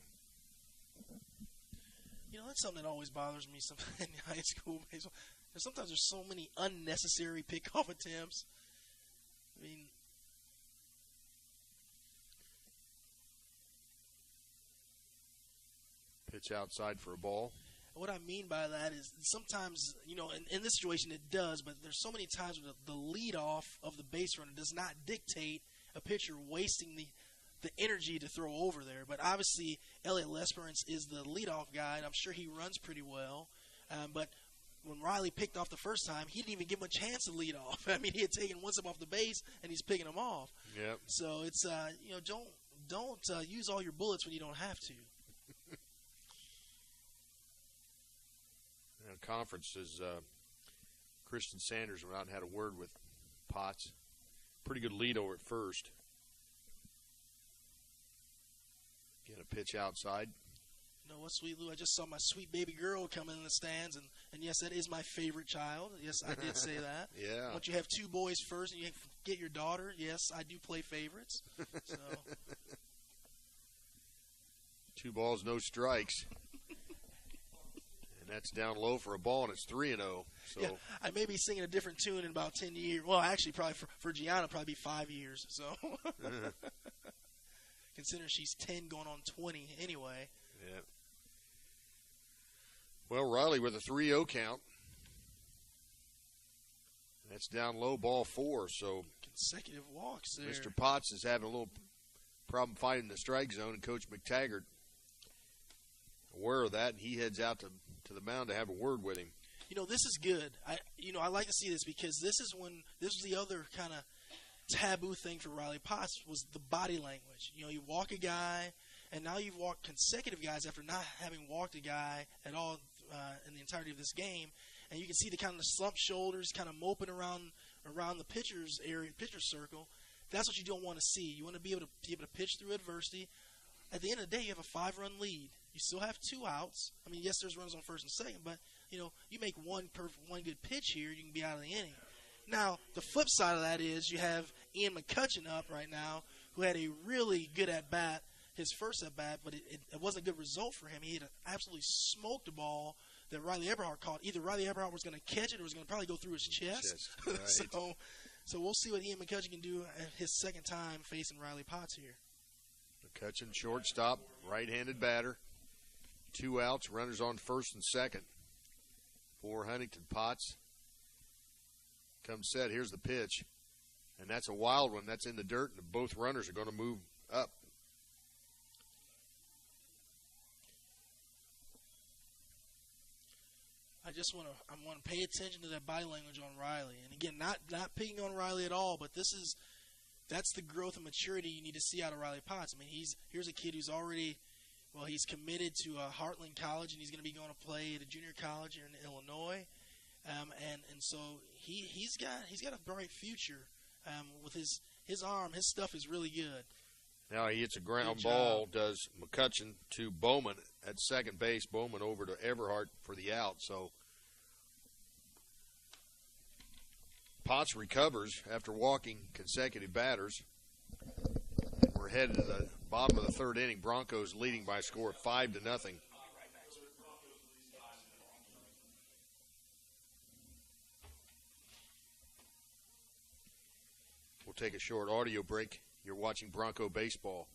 That's something that always bothers me in high school baseball. Sometimes there's so many unnecessary pickoff attempts. I mean, pitch outside for a ball. What I mean by that is sometimes, in this situation it does, but there's so many times where the leadoff of the base runner does not dictate a pitcher wasting the energy to throw over there. But obviously, Elliott Lesperance is the leadoff guy, and I'm sure he runs pretty well. But when Riley picked off the first time, he didn't even give him a chance to lead off. I mean, he had taken one step off the base, and he's picking him off. Yep. So it's don't use all your bullets when you don't have to. conference as Christian Sanders went out and had a word with Potts. Pretty good lead over at first. Get a pitch outside. You know what, Sweet Lou? I just saw my sweet baby girl come in the stands, and yes, that is my favorite child. Yes, I did say that. Yeah. Once you have two boys first and you get your daughter, yes, I do play favorites. So 2 balls, no strikes. And that's down low for a ball, and it's 3-0. So yeah, I may be singing a different tune in about 10 years. Well, actually, probably for Gianna, probably be 5 years. So considering she's 10 going on 20 anyway. Yeah. Well, Riley with a 3-0 count. That's down low, ball 4. So consecutive walks there. Mr. Potts is having a little problem finding the strike zone, and Coach McTaggart aware of that, and he heads out to the mound to have a word with him. You know, this is good. I like to see this because this was the other kind of taboo thing for Riley Potts was the body language. You know, you walk a guy, and now you've walked consecutive guys after not having walked a guy at all in the entirety of this game, and you can see the kind of slumped shoulders, kind of moping around the pitcher's area, pitcher circle. That's what you don't want to see. You want to be able to pitch through adversity. At the end of the day, you have a 5-run lead. You still have 2 outs. I mean, yes, there's runners on first and second, but you know, you make one good pitch here, you can be out of the inning. Now, the flip side of that is you have Ian McCutcheon up right now, who had a really good at-bat, his first at-bat, but it wasn't a good result for him. He had absolutely smoked a ball that Riley Eberhardt caught. Either Riley Eberhardt was going to catch it or was going to probably go through his chest. Right. So we'll see what Ian McCutcheon can do at his second time facing Riley Potts here. McCutcheon, shortstop, right-handed batter. 2 outs, runners on first and second for Huntington. Potts comes set. Here's the pitch, and that's a wild one. That's in the dirt, and both runners are going to move up. I want to pay attention to that body language on Riley. And again, not picking on Riley at all, but that's the growth and maturity you need to see out of Riley Potts. I mean, here's a kid who's already, he's committed to Heartland College, and he's going to be going to play at a junior college here in Illinois. And so he's got a bright future with his arm. His stuff is really good. Now he hits a ground ball, does McCutcheon to Bowman at second base. Bowman over to Everhart for the out. So Potts recovers after walking consecutive batters. We're headed to the bottom of the third inning. Broncos leading by a score of 5-0. We'll take a short audio break. You're watching Bronco Baseball.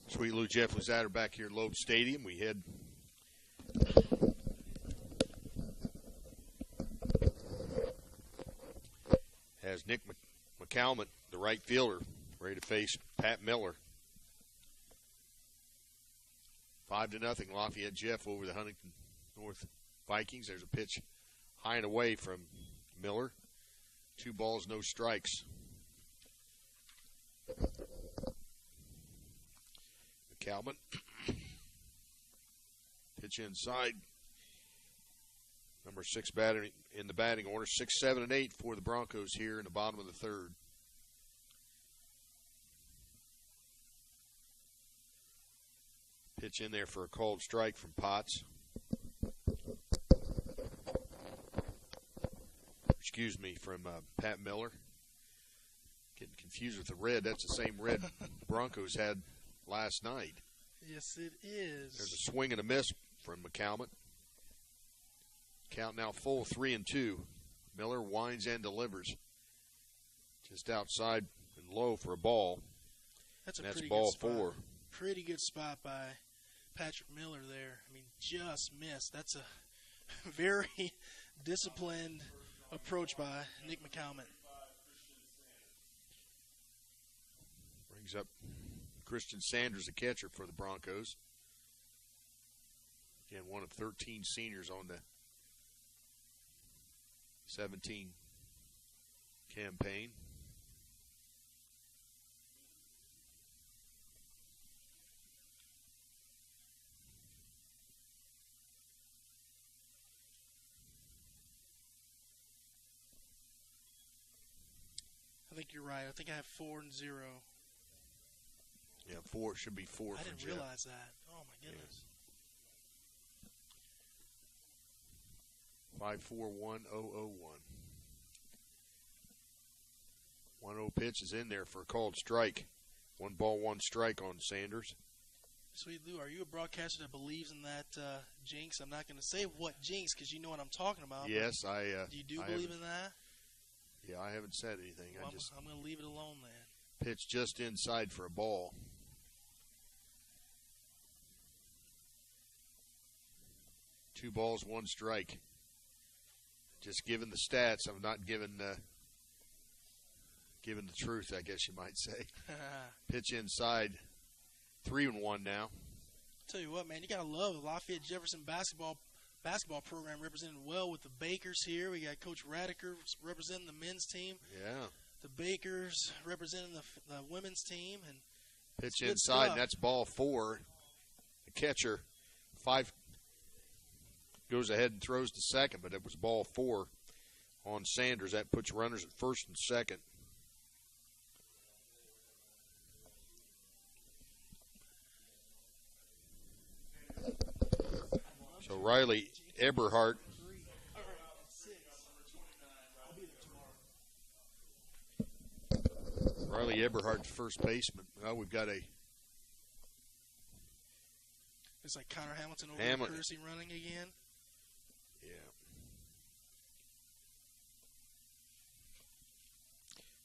Sweet Lou, Jeff Luzader back here at Loeb Stadium. We head has Nick McCalman, the right fielder, ready to face Pat Miller. 5-0, Lafayette Jeff over the Huntington North Vikings. There's a pitch high and away from Miller. 2 balls, no strikes. McCalman. Pitch inside. Number 6 batting in the batting order. 6, 7, and 8 for the Broncos here in the bottom of the third. Pitch in there for a called strike from Potts. Excuse me, from Pat Miller. Getting confused with the red. That's the same red Broncos had last night. Yes, it is. There's a swing and a miss from McCalmont. Count now full, 3-2. Miller winds and delivers. Just outside and low for a ball. That's pretty ball good spot. 4. Pretty good spot by Patrick Miller there. I mean, just missed. That's a very disciplined approach by Nick McCalmont. Brings up Christian Sanders, the catcher for the Broncos. Again, one of 13 seniors on the 17 campaign. I think you're right. I think I have 4-0. Yeah, 4 should be 4 I for didn't Jeff. realize that. Oh, my goodness. 5-4-1-0-0-1. 1-0 pitch is in there for a called strike. 1 ball, 1 strike on Sanders. Sweet Lou, are you a broadcaster that believes in that jinx? I'm not going to say what jinx because you know what I'm talking about. Yes, do you believe in that? Yeah, I haven't said anything. Well, I'm going to leave it alone then. Pitch just inside for a ball. Two balls, 1 strike. Just given the stats, I'm not given the truth, I guess you might say. Pitch inside, 3-1 now. Tell you what, man, you got to love the Lafayette Jefferson basketball program represented well with the Bakers here. We got Coach Radiker representing the men's team. Yeah. The Bakers representing the women's team. And pitch inside, and that's ball 4. The catcher, 5, goes ahead and throws to second, but it was ball 4 on Sanders. That puts runners at first and second. So Riley Eberhardt first baseman. Well, we've got a it's like Connor Hamilton over Courtesy running again. Yeah.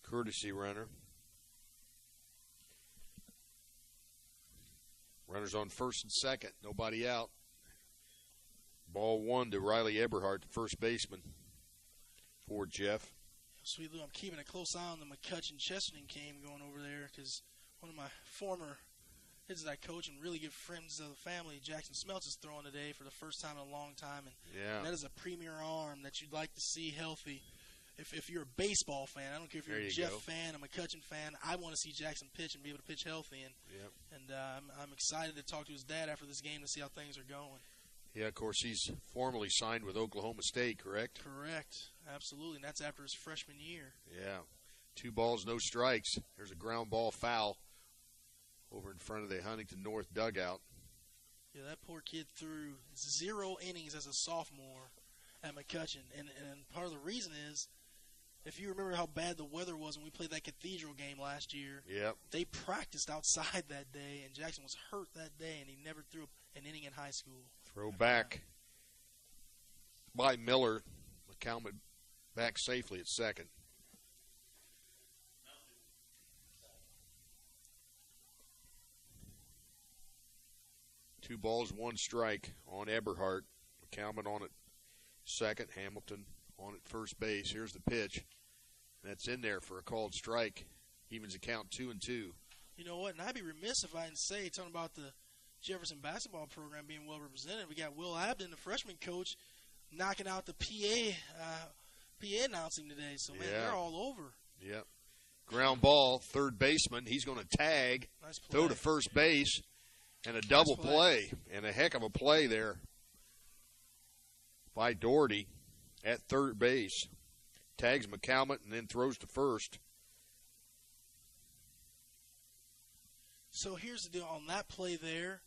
Courtesy runner. Runners on first and second. Nobody out. Ball 1 to Riley Eberhardt, the first baseman for Jeff. Sweet Lou, I'm keeping a close eye on the McCutcheon-Chesterton game going over there because one of my former kids that I coach and really good friends of the family, Jackson Smeltz, is throwing today for the first time in a long time. And that is a premier arm that you'd like to see healthy. If you're a baseball fan, I don't care if you're a Jeff fan, a McCutcheon fan, I want to see Jackson pitch and be able to pitch healthy. And I'm excited to talk to his dad after this game to see how things are going. Yeah, of course, he's formally signed with Oklahoma State, correct? Correct. Absolutely. And that's after his freshman year. Yeah. 2 balls, no strikes. There's a ground ball foul over in front of the Huntington North dugout. Yeah, that poor kid threw 0 innings as a sophomore at McCutcheon. And part of the reason is, if you remember how bad the weather was when we played that Cathedral game last year, they practiced outside that day, and Jackson was hurt that day, and he never threw an inning in high school. Throw back by Miller. McCalmont back safely at second. Two balls, 1 strike on Eberhardt. McCalmont on at second. Hamilton on at first base. Here's the pitch. That's in there for a called strike. Evens the count 2-2. You know what? And I'd be remiss if I didn't say, talking about the Jefferson basketball program being well represented, we got Will Abden, the freshman coach, knocking out the PA announcing today. So, man, they're all over. Yep. Ground ball, third baseman. He's going to tag, nice play. Throw to first base, and a double play. And a heck of a play there by Doherty at third base. Tags McCalmont and then throws to first. So here's the deal on that play there.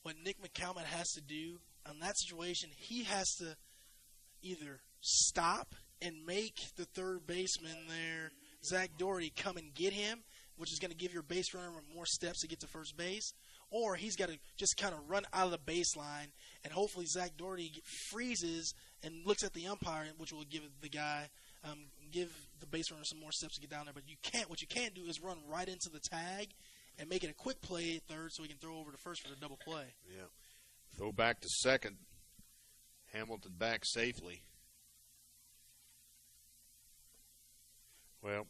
What Nick McCalmont has to do on that situation, he has to either stop and make the third baseman there, Zach Doherty, come and get him, which is going to give your base runner more steps to get to first base, or he's got to just kind of run out of the baseline, and hopefully Zach Doherty freezes and looks at the umpire, which will give the guy, give the base runner some more steps to get down there. But you can't. What you can't do is run right into the tag and make it a quick play at third so he can throw over to first for the double play. Yeah. Throw back to second. Hamilton back safely. Well,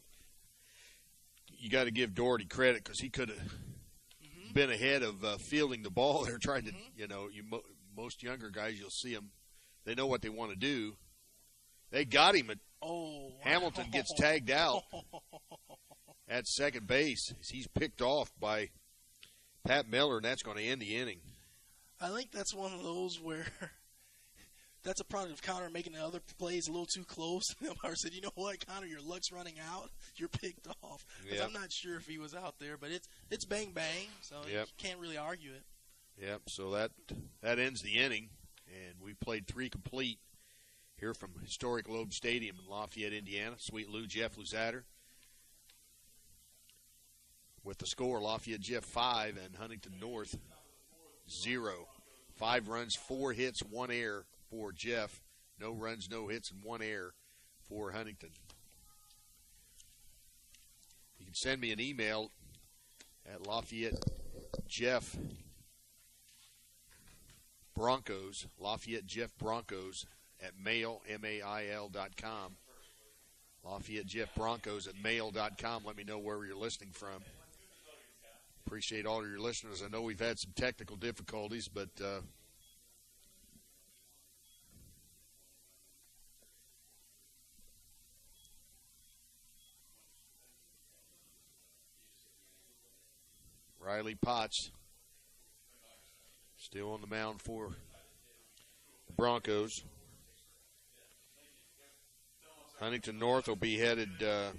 you got to give Doherty credit because he could have been ahead of fielding the ball. They're trying to, most younger guys, you'll see them. They know what they want to do. They got him. Hamilton gets tagged out at second base. He's picked off by Pat Miller, and that's going to end the inning. I think that's one of those where that's a product of Connor making the other plays a little too close. The umpire said, you know what, Connor, your luck's running out. You're picked off. Yep. I'm not sure if he was out there, but it's bang-bang, so you can't really argue it. Yep, so that ends the inning, and we played 3 complete here from historic Loeb Stadium in Lafayette, Indiana. Sweet Lou, Jeff Luzader. With the score, Lafayette Jeff 5 and Huntington North 0. 5 runs, 4 hits, 1 error for Jeff. No runs, no hits, and 1 error for Huntington. You can send me an email at Lafayette Jeff Broncos, Lafayette Jeff Broncos at mail, mail.com. Lafayette Jeff Broncos at mail.com. Let me know where you're listening from. Appreciate all of your listeners. I know we've had some technical difficulties, but Riley Potts still on the mound for the Broncos. Huntington North will be headed of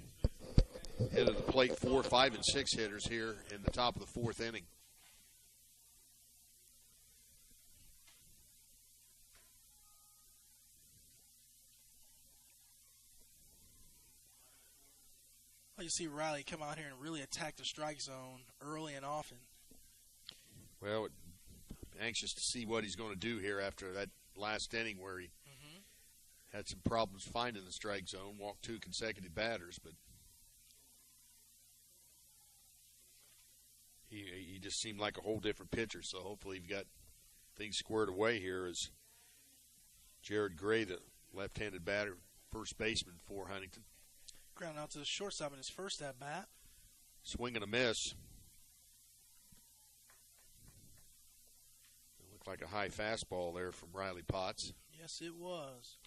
the plate 4, 5, and 6 hitters here in the top of the 4th inning. Well, you see Riley come out here and really attack the strike zone early and often. Well, anxious to see what he's going to do here after that last inning where he had some problems finding the strike zone, walked 2 consecutive batters, but he just seemed like a whole different pitcher, so hopefully you've got things squared away here as Jared Gray, the left-handed batter, first baseman for Huntington. Ground out to the shortstop in his first at-bat. Swing and a miss. It looked like a high fastball there from Riley Potts. Yes, it was.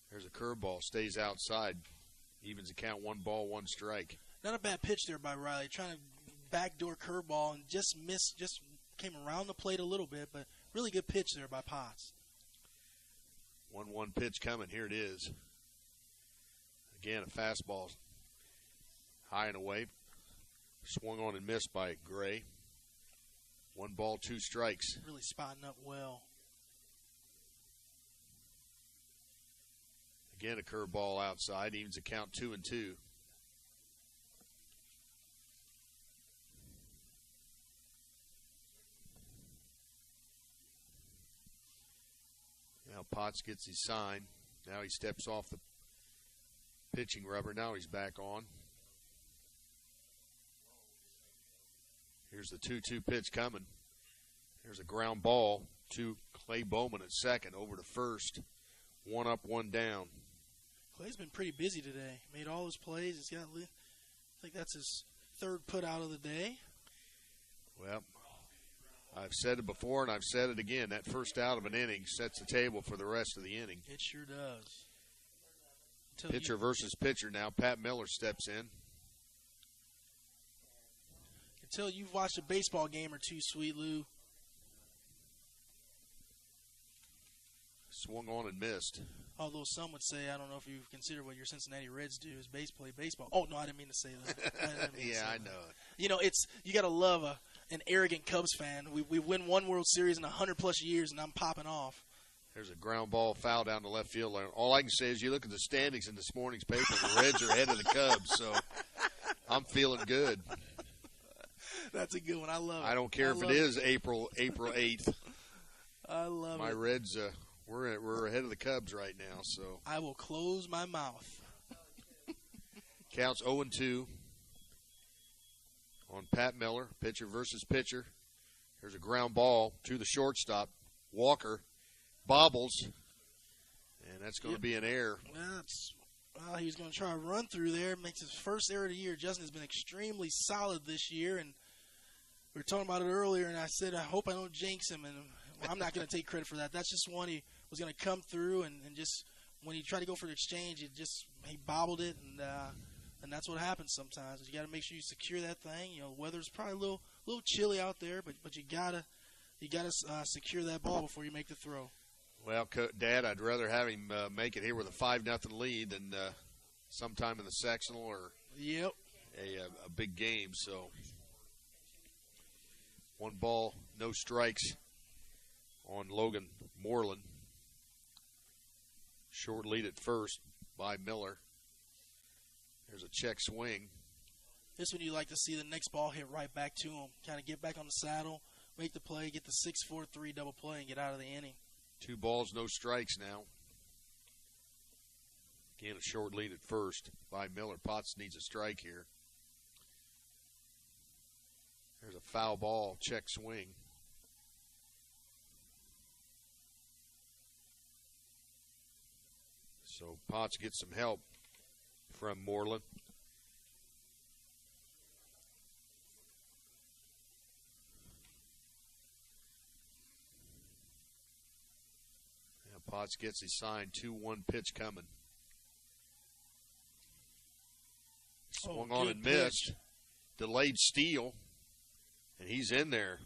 There's a curveball, stays outside. Evens the count, 1 ball, 1 strike. Not a bad pitch there by Riley, trying to backdoor curveball and just missed, just came around the plate a little bit, but really good pitch there by Potts. 1-1 pitch coming. Here it is. Again, a fastball high and away. Swung on and missed by Gray. 1 ball, 2 strikes. Really spotting up well. Again, a curveball outside. Evens the count 2-2. Now Potts gets his sign. Now he steps off the pitching rubber. Now he's back on. Here's the 2-2 pitch coming. There's a ground ball to Clay Bowman at second, over to first. 1 up, 1 down. Clay's been pretty busy today. Made all his plays. He's got, I think that's his 3rd put out of the day. Well, I've said it before and I've said it again. That first out of an inning sets the table for the rest of the inning. It sure does. Pitcher versus pitcher now. Pat Miller steps in. You can tell you've watched a baseball game or two, Sweet Lou. Swung on and missed. Although some would say, I don't know if you consider what your Cincinnati Reds do is play baseball. Oh, no, I didn't mean to say that. I know it. You know, you got to love an arrogant Cubs fan. We win one World Series in 100-plus years, and I'm popping off. There's a ground ball foul down the left field. All I can say is you look at the standings in this morning's paper, the Reds are ahead of the Cubs, so I'm feeling good. That's a good one. I love it. I don't care if it is April 8th. I love it. My Reds, we're ahead of the Cubs right now, so. I will close my mouth. Counts 0-2 on Pat Miller, pitcher versus pitcher. There's a ground ball to the shortstop. Walker bobbles, and that's going to be an error. Well, he was going to try a run through there. Makes his first error of the year. Justin has been extremely solid this year, and we were talking about it earlier, and I said, I hope I don't jinx him, and I'm not going to take credit for that. That's just one he was going to come through, and just when he tried to go for the exchange, he bobbled it, and that's what happens sometimes. You got to make sure you secure that thing. You know, the weather's probably a little chilly out there, but you gotta secure that ball before you make the throw. Well, Dad, I'd rather have him make it here with a 5-0 lead than sometime in the sectional or a big game. So 1 ball, no strikes on Logan Moreland. Short lead at first by Miller. There's a check swing. This one you like to see the next ball hit right back to him. Kind of get back on the saddle, make the play, get the 6-4-3 double play, and get out of the inning. 2 balls, no strikes now. Again, a short lead at first by Miller. Potts needs a strike here. There's a foul ball, check swing. So Potts gets some help from Moreland. Potts gets his sign, 2-1 pitch coming. Swung on and missed. Delayed steal, and he's in there.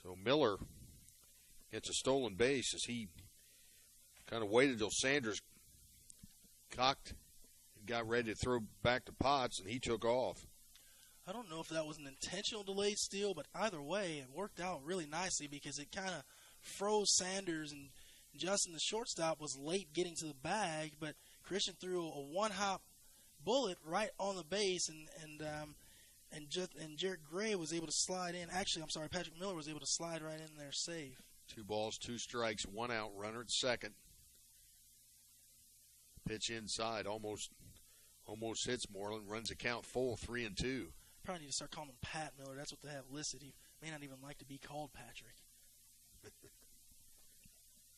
So Miller gets a stolen base as he kind of waited until Sanders cocked and got ready to throw back to Potts, and he took off. I don't know if that was an intentional delayed steal, but either way, it worked out really nicely because it kind of froze Sanders, and Justin, the shortstop, was late getting to the bag, but Christian threw a one-hop bullet right on the base, and Jarrett Gray was able to slide in. Actually, I'm sorry, Patrick Miller was able to slide right in there safe. 2 balls, 2 strikes, 1 out, runner at second. Pitch inside, almost hits Moreland, runs a count full, 3-2. Probably need to start calling him Pat Miller. That's what they have listed. He may not even like to be called Patrick.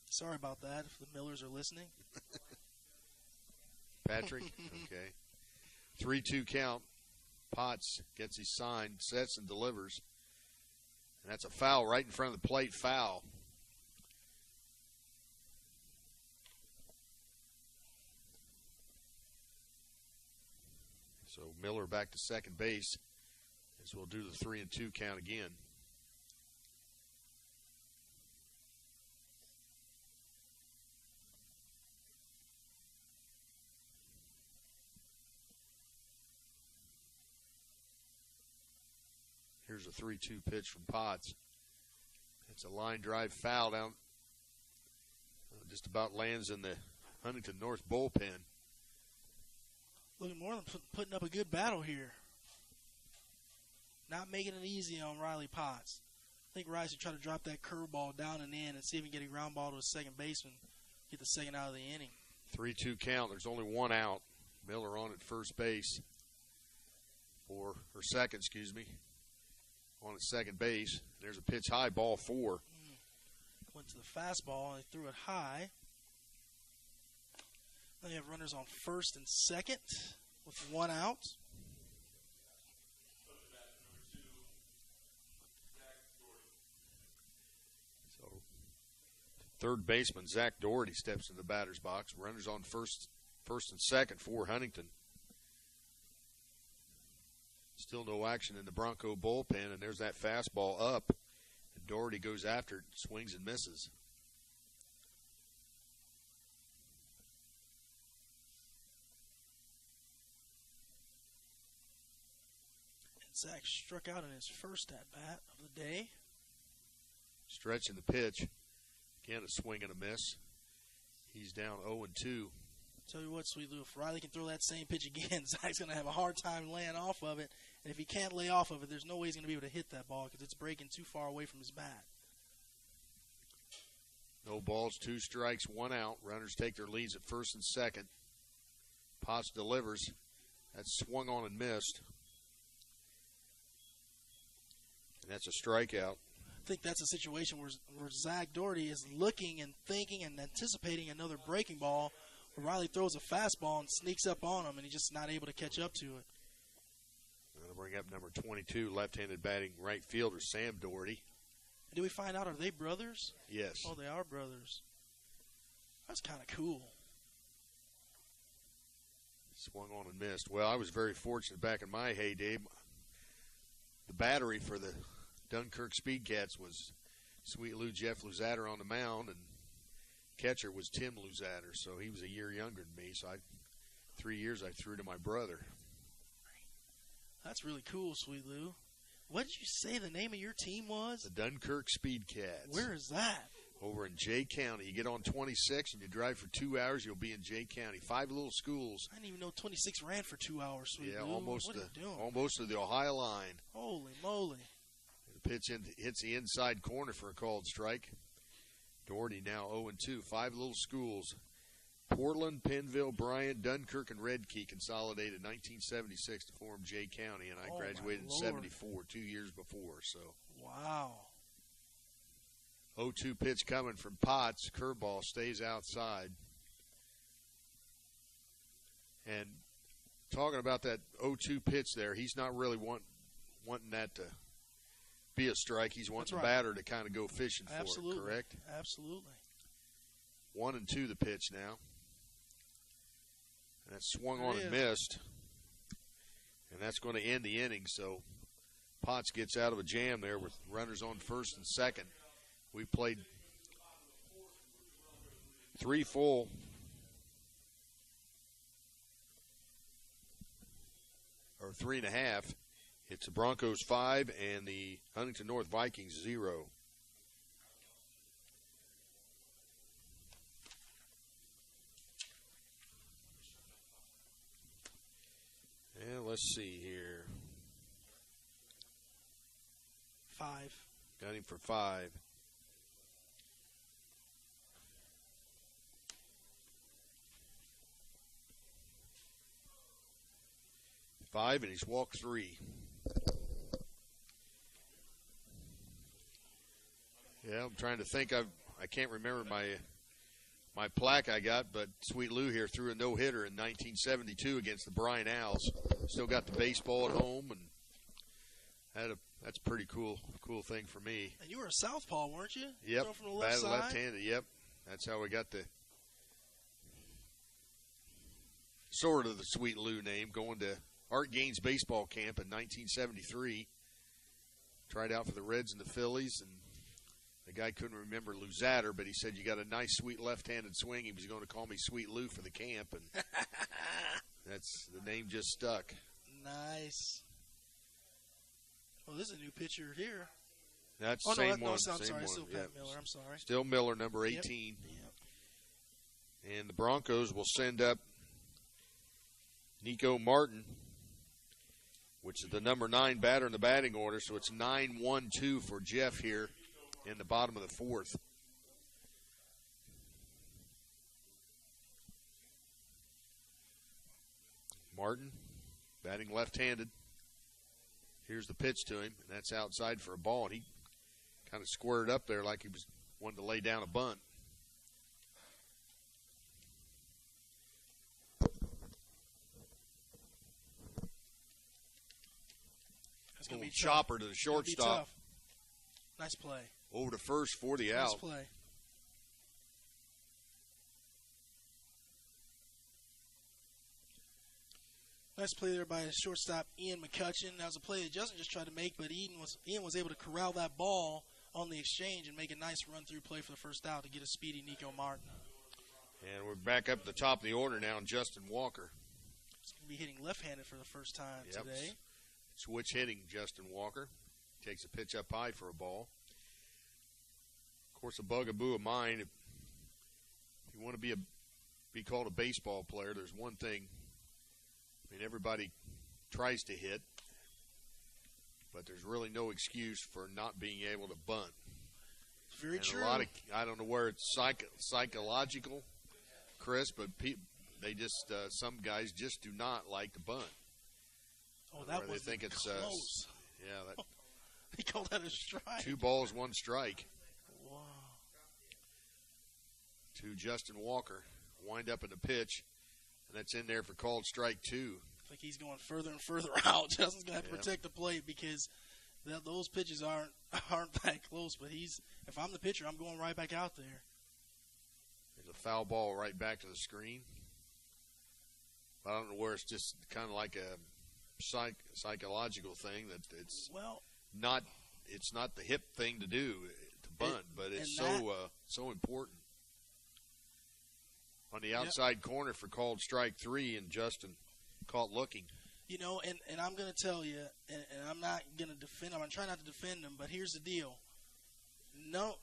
Sorry about that if the Millers are listening. Patrick, okay. 3-2 count. Potts gets his sign, sets and delivers. And that's a foul right in front of the plate, foul. So Miller back to second base as we'll do the 3-2 count again. Here's a 3-2 pitch from Potts. It's a line drive foul down. Just about lands in the Huntington North bullpen. Looking more than putting up a good battle here. Not making it easy on Riley Potts. I think Rice should try to drop that curveball down and in and see if he can get a ground ball to a second baseman. Get the second out of the inning. 3-2 count. There's only 1 out. Miller on at first base. Second, excuse me. On at second base. There's a pitch high, ball 4. Went to the fastball and he threw it high. Then you have runners on first and second with 1 out. So, third baseman Zach Doherty steps in the batter's box. Runners on first and second for Huntington. Still no action in the Bronco bullpen, and there's that fastball up. And Doherty goes after it, swings and misses. And Zach struck out in his first at-bat of the day. Stretching the pitch. Again, a swing and a miss. He's down 0-2. Tell you what, Sweet Lou, if Riley can throw that same pitch again, Zach's going to have a hard time laying off of it. And if he can't lay off of it, there's no way he's going to be able to hit that ball because it's breaking too far away from his bat. No balls, 2 strikes, 1 out. Runners take their leads at first and second. Potts delivers. That's swung on and missed. And that's a strikeout. I think that's a situation where Zach Doherty is looking and thinking and anticipating another breaking ball. Riley throws a fastball and sneaks up on him, and he's just not able to catch up to it. Going to bring up number 22, left-handed batting right fielder Sam Doherty. And do we find out, are they brothers? Yes. Oh, they are brothers. That's kind of cool. Swung on and missed. Well, I was very fortunate back in my heyday. The battery for the Dunkirk Speed Cats was Sweet Lou Jeff Luzader on the mound, and catcher was Tim Luzader, so he was a year younger than me. So 3 years I threw to my brother. That's really cool, Sweet Lou. What did you say the name of your team was? The Dunkirk Speed Cats. Where is that? Over in Jay County. You get on 26 and you drive for 2 hours, you'll be in Jay County. 5 little schools. I didn't even know 26 ran for 2 hours, Sweet Lou. Almost what are you doing? Almost to the Ohio line. Holy moly. The pitch hits the inside corner for a called strike. Doherty now 0-2. 5 little schools. Portland, Pennville, Bryant, Dunkirk, and Red Key consolidated in 1976 to form Jay County, and I graduated in 74, 2 years before. So. Wow. 0-2 pitch coming from Potts. Curveball stays outside. And talking about that 0-2 pitch there, he's not really wanting that to be a strike. He's wanting the batter to kind of go fishing for it, correct? Absolutely. 1-2 the pitch now. And that's swung on and missed. And that's going to end the inning. So Potts gets out of a jam there with runners on first and second. We played 3 full. Or 3.5. It's the Broncos 5 and the Huntington North Vikings 0. And let's see here. 5. Got him for 5. And he's walked 3. Yeah, I'm trying to think. I can't remember my plaque I got, but Sweet Lou here threw a no-hitter in 1972 against the Bryan Owls. Still got the baseball at home, and that's a pretty cool thing for me. And you were a southpaw, weren't you? Yep, from the left side? left-handed. Yep, that's how we got the sort of the Sweet Lou name. Going to Art Gaines baseball camp in 1973. Tried out for the Reds and the Phillies, and the guy couldn't remember Luzader, but he said, you got a nice, sweet left-handed swing. He was going to call me Sweet Lou for the camp, and that's the name just stuck. Nice. Well, this is a new pitcher here. That's the same one. I'm same sorry, one. still Pat Miller. I'm sorry. Still Miller, number 18. Yep. And the Broncos will send up Nico Martin, which is the number 9 batter in the batting order. So it's 9-1-2 for Jeff here in the bottom of the 4th. Martin batting left-handed. Here's the pitch to him, and that's outside for a ball. And he kind of squared up there like he was wanting to lay down a bunt. That's going to be chopper to the shortstop. Nice play. Over to first for the out. Nice play. Nice play there by shortstop Ian McCutcheon. That was a play that Justin just tried to make, but Ian was able to corral that ball on the exchange and make a nice run-through play for the first out to get a speedy Nico Martin. And we're back up at the top of the order now, and Justin Walker. He's going to be hitting left-handed for the first time today. Switch hitting Justin Walker. Takes a pitch up high for a ball. Of course, a bugaboo of mine, if you want to be called a baseball player, there's one thing. I mean, everybody tries to hit, but there's really no excuse for not being able to bunt. Very true. I don't know where it's psychological, Chris, but they just some guys just do not like to bunt. Oh, that was think it's close. Yeah, he called that a strike. 2 balls, 1 strike. Wow. To Justin Walker, wind up in the pitch, and that's in there for called strike 2. I think he's going further and further out. Justin's going to have to protect the plate because those pitches aren't that close. But if I'm the pitcher, I'm going right back out there. There's a foul ball right back to the screen. I don't know where it's just kind of like a psychological thing that it's not the hip thing to do to bunt, but it's so important. On the outside corner for called strike 3, and Justin caught looking. You know, and I'm going to tell you, and I'm not going to defend him. I'm trying not to defend him, but here's the deal. None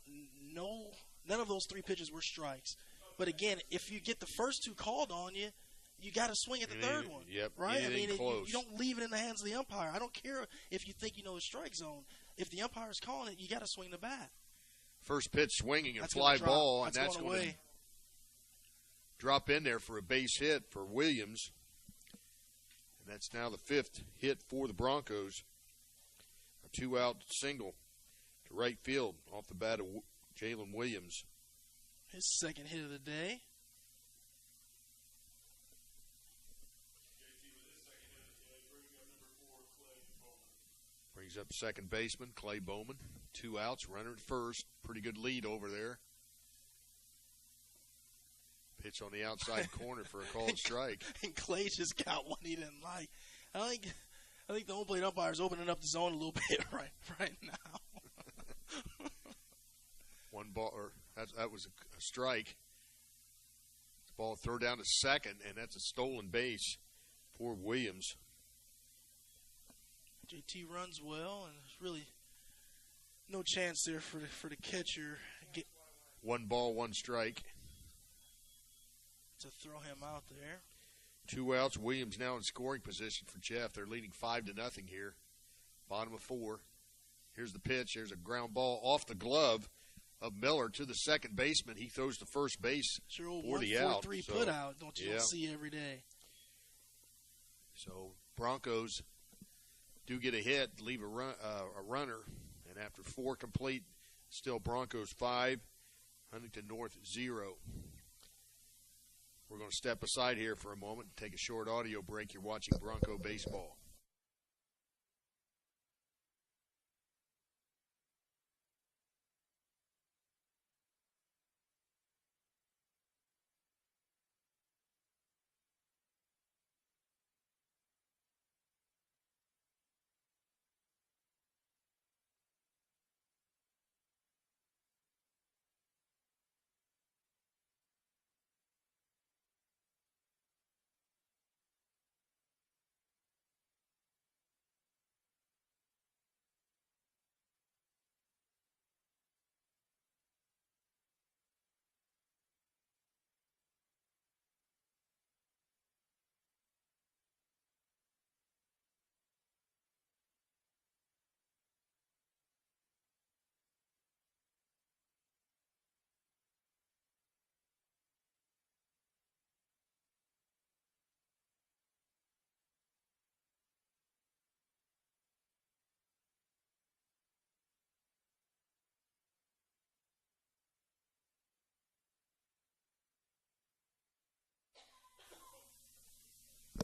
of those 3 pitches were strikes. But again, if you get the first 2 called on you, you got to swing at the third one. Yep. Right? I mean, close. You don't leave it in the hands of the umpire. I don't care if you think you know the strike zone. If the umpire's calling it, you got to swing the bat. First pitch swinging a fly ball, and that's going to drop in there for a base hit for Williams. And that's now the 5th hit for the Broncos. A 2-out single to right field off the bat of Jalen Williams. His second hit of the day. Brings up second baseman Clay Bowman. 2 outs, runner at first. Pretty good lead over there. Pitch on the outside corner for a called strike. And Clay just got one he didn't like. I think the home plate umpire is opening up the zone a little bit right now. One ball, or that was a strike. The ball throw down to second, and that's a stolen base for Williams. JT runs well, and there's really no chance there for the catcher. 1 ball, 1 strike. To throw him out there. 2 outs. Williams now in scoring position for Jeff. They're leading 5-0 here. Bottom of 4. Here's the pitch. There's a ground ball off the glove of Miller to the second baseman. He throws to first base for the out. 1-4-3 put out. Don't see every day. So Broncos do get a hit, leave a runner, and after 4 complete, still Broncos 5, Huntington North 0. We're going to step aside here for a moment and take a short audio break. You're watching Bronco Baseball.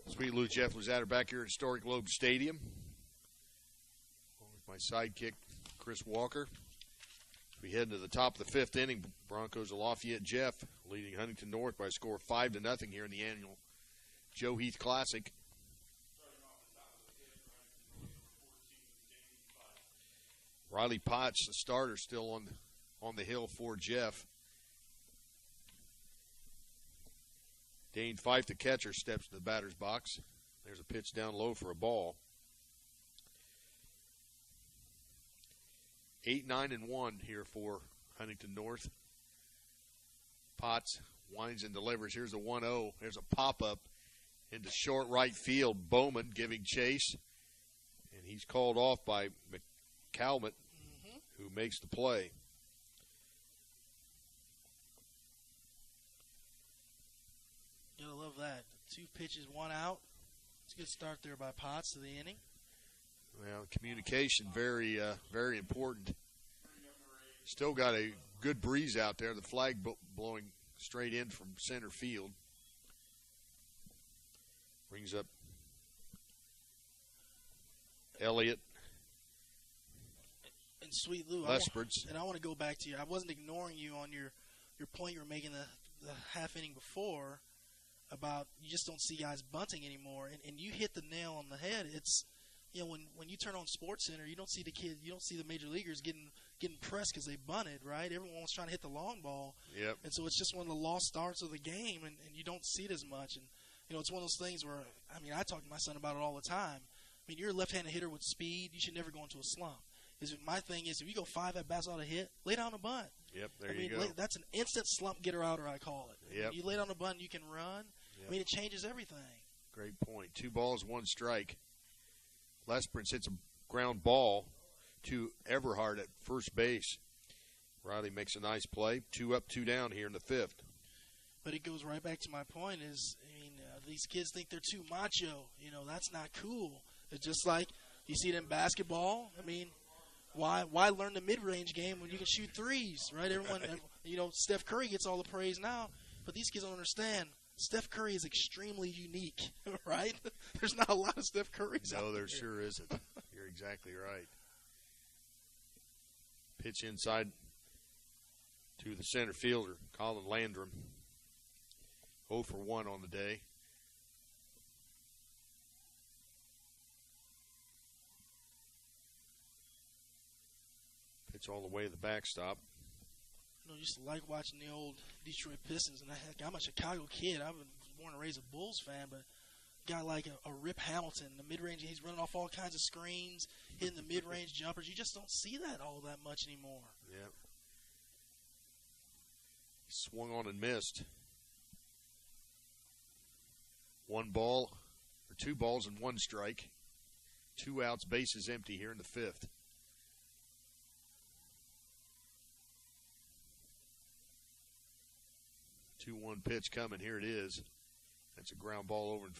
Sweet Lou Jeff Luzader back here at historic Globe Stadium. With my sidekick, Chris Walker. We head into the top of the 5th inning. Broncos of Lafayette Jeff leading Huntington North by a score of 5-0 here in the annual Joe Heath Classic. Riley Potts, the starter, still on the hill for Jeff. Dane Fife, the catcher, steps to the batter's box. There's a pitch down low for a ball. 8-9-1 here for Huntington North. Potts winds and delivers. Here's a 1-0. There's a pop-up into short right field. Bowman giving chase. And he's called off by McCalmont, who makes the play. You gotta love that. 2 pitches, 1 out. It's a good start there by Potts to the inning. Well, communication very, very important. Still got a good breeze out there. The flag blowing straight in from center field. Brings up Elliott. And Sweet Lou, Lesperds. I want to go back to you. I wasn't ignoring you on your point you were making the half inning before about you just don't see guys bunting anymore. And you hit the nail on the head. It's, you know, when you turn on Sports Center, you don't see the major leaguers getting pressed because they bunted, right? Everyone was trying to hit the long ball. Yep. And so it's just one of the lost starts of the game, and you don't see it as much. And, you know, it's one of those things where, I mean, I talk to my son about it all the time. I mean, you're a left-handed hitter with speed. You should never go into a slump. My thing is, if you go 5 at-bats out a hit, lay down a bunt. Yep, you go. That's an instant slump getter-outer, I call it. Yep. You lay down a bunt, you can run. Yep. I mean, it changes everything. Great point. 2 balls, 1 strike. Lesperance hits a ground ball to Everhart at first base. Riley makes a nice play. 2 up, 2 down here in the 5th. But it goes right back to my point is, I mean, these kids think they're too macho. You know, that's not cool. It's just like you see it in basketball. I mean, why learn the mid-range game when you can shoot threes, right? Everyone, you know, Steph Curry gets all the praise now, but these kids don't understand. Steph Curry is extremely unique, right? There's not a lot of Steph Currys out there. No, there sure isn't. You're exactly right. Pitch inside to the center fielder, Colin Landrum. 0 for 1 on the day. Pitch all the way to the backstop. You know, I used to like watching the old Detroit Pistons, and I'm a Chicago kid. I was born and raised a Bulls fan, but a guy like a Rip Hamilton, the mid-range, he's running off all kinds of screens, hitting the mid-range jumpers. You just don't see that all that much anymore. Yep. Swung on and missed. 1 ball, or 2 balls and 1 strike. 2 outs, bases empty here in the 5th. 2-1 pitch coming. Here it is. That's a ground ball over in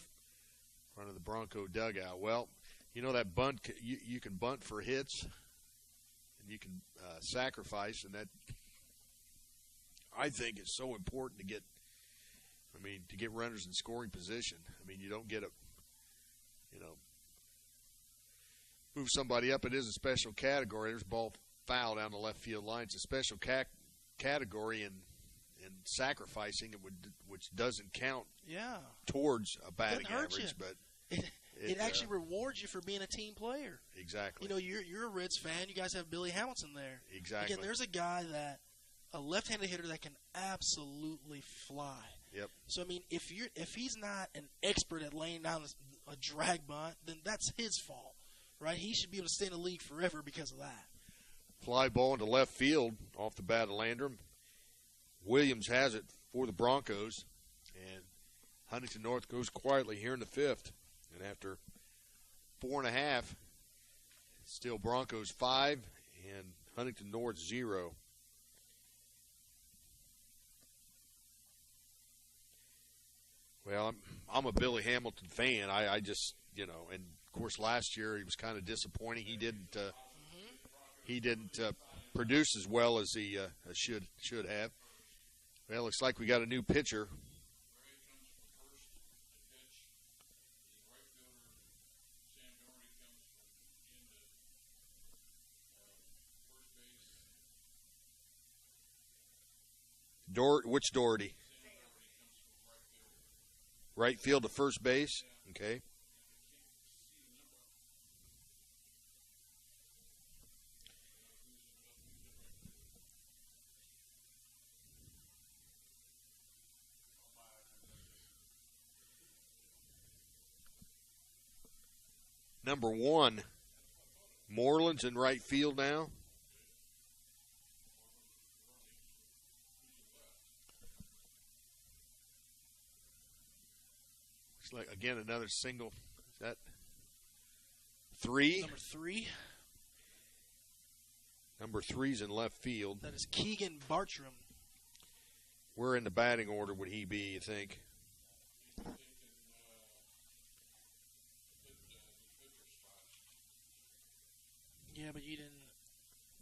front of the Bronco dugout. Well, you know that bunt, you can bunt for hits, and you can sacrifice, and that I think is so important to get runners in scoring position. I mean, you don't get move somebody up. It is a special category. There's a ball foul down the left field line. It's a special category in sacrificing, which doesn't count towards a batting average, but it actually rewards you for being a team player. Exactly. You know, you're a Reds fan. You guys have Billy Hamilton there. Exactly. Again, there's a guy a left-handed hitter that can absolutely fly. Yep. So I mean, if he's not an expert at laying down a drag bunt, then that's his fault, right? He should be able to stay in the league forever because of that. Fly ball into left field off the bat of Landrum. Williams has it for the Broncos, and Huntington North goes quietly here in the 5th. And after 4.5, still Broncos 5 and Huntington North 0. Well, I'm a Billy Hamilton fan. I just, and of course last year he was kind of disappointing. He didn't produce as well as he should have. Well, looks like we got a new pitcher. Which Doherty? Right field to first base. Okay. Number 1, Moreland's in right field now. Looks like, again, another single. Is that 3? Number 3. Number 3's in left field. That is Keegan Bartram. Where in the batting order would he be, you think? Yeah, but you didn't.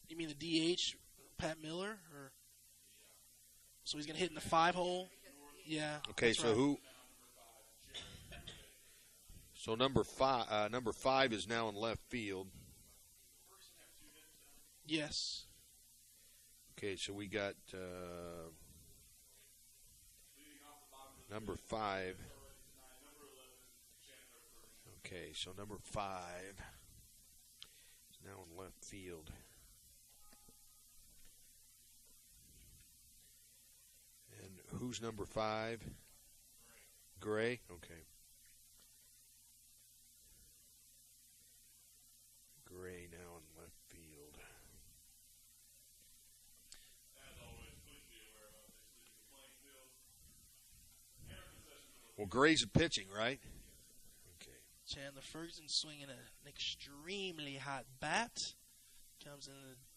You mean the DH, Pat Miller, or so he's gonna hit in the 5 hole? Yeah. Okay, so right. who? So number 5 is now in left field. Yes. Okay, so we got number 5. Okay, so number 5 is now in left field. And who's number 5? Gray? Okay. Gray now in left field. Well, Gray's pitching, right? Okay. Chandler Ferguson swinging an extremely hot bat. Comes in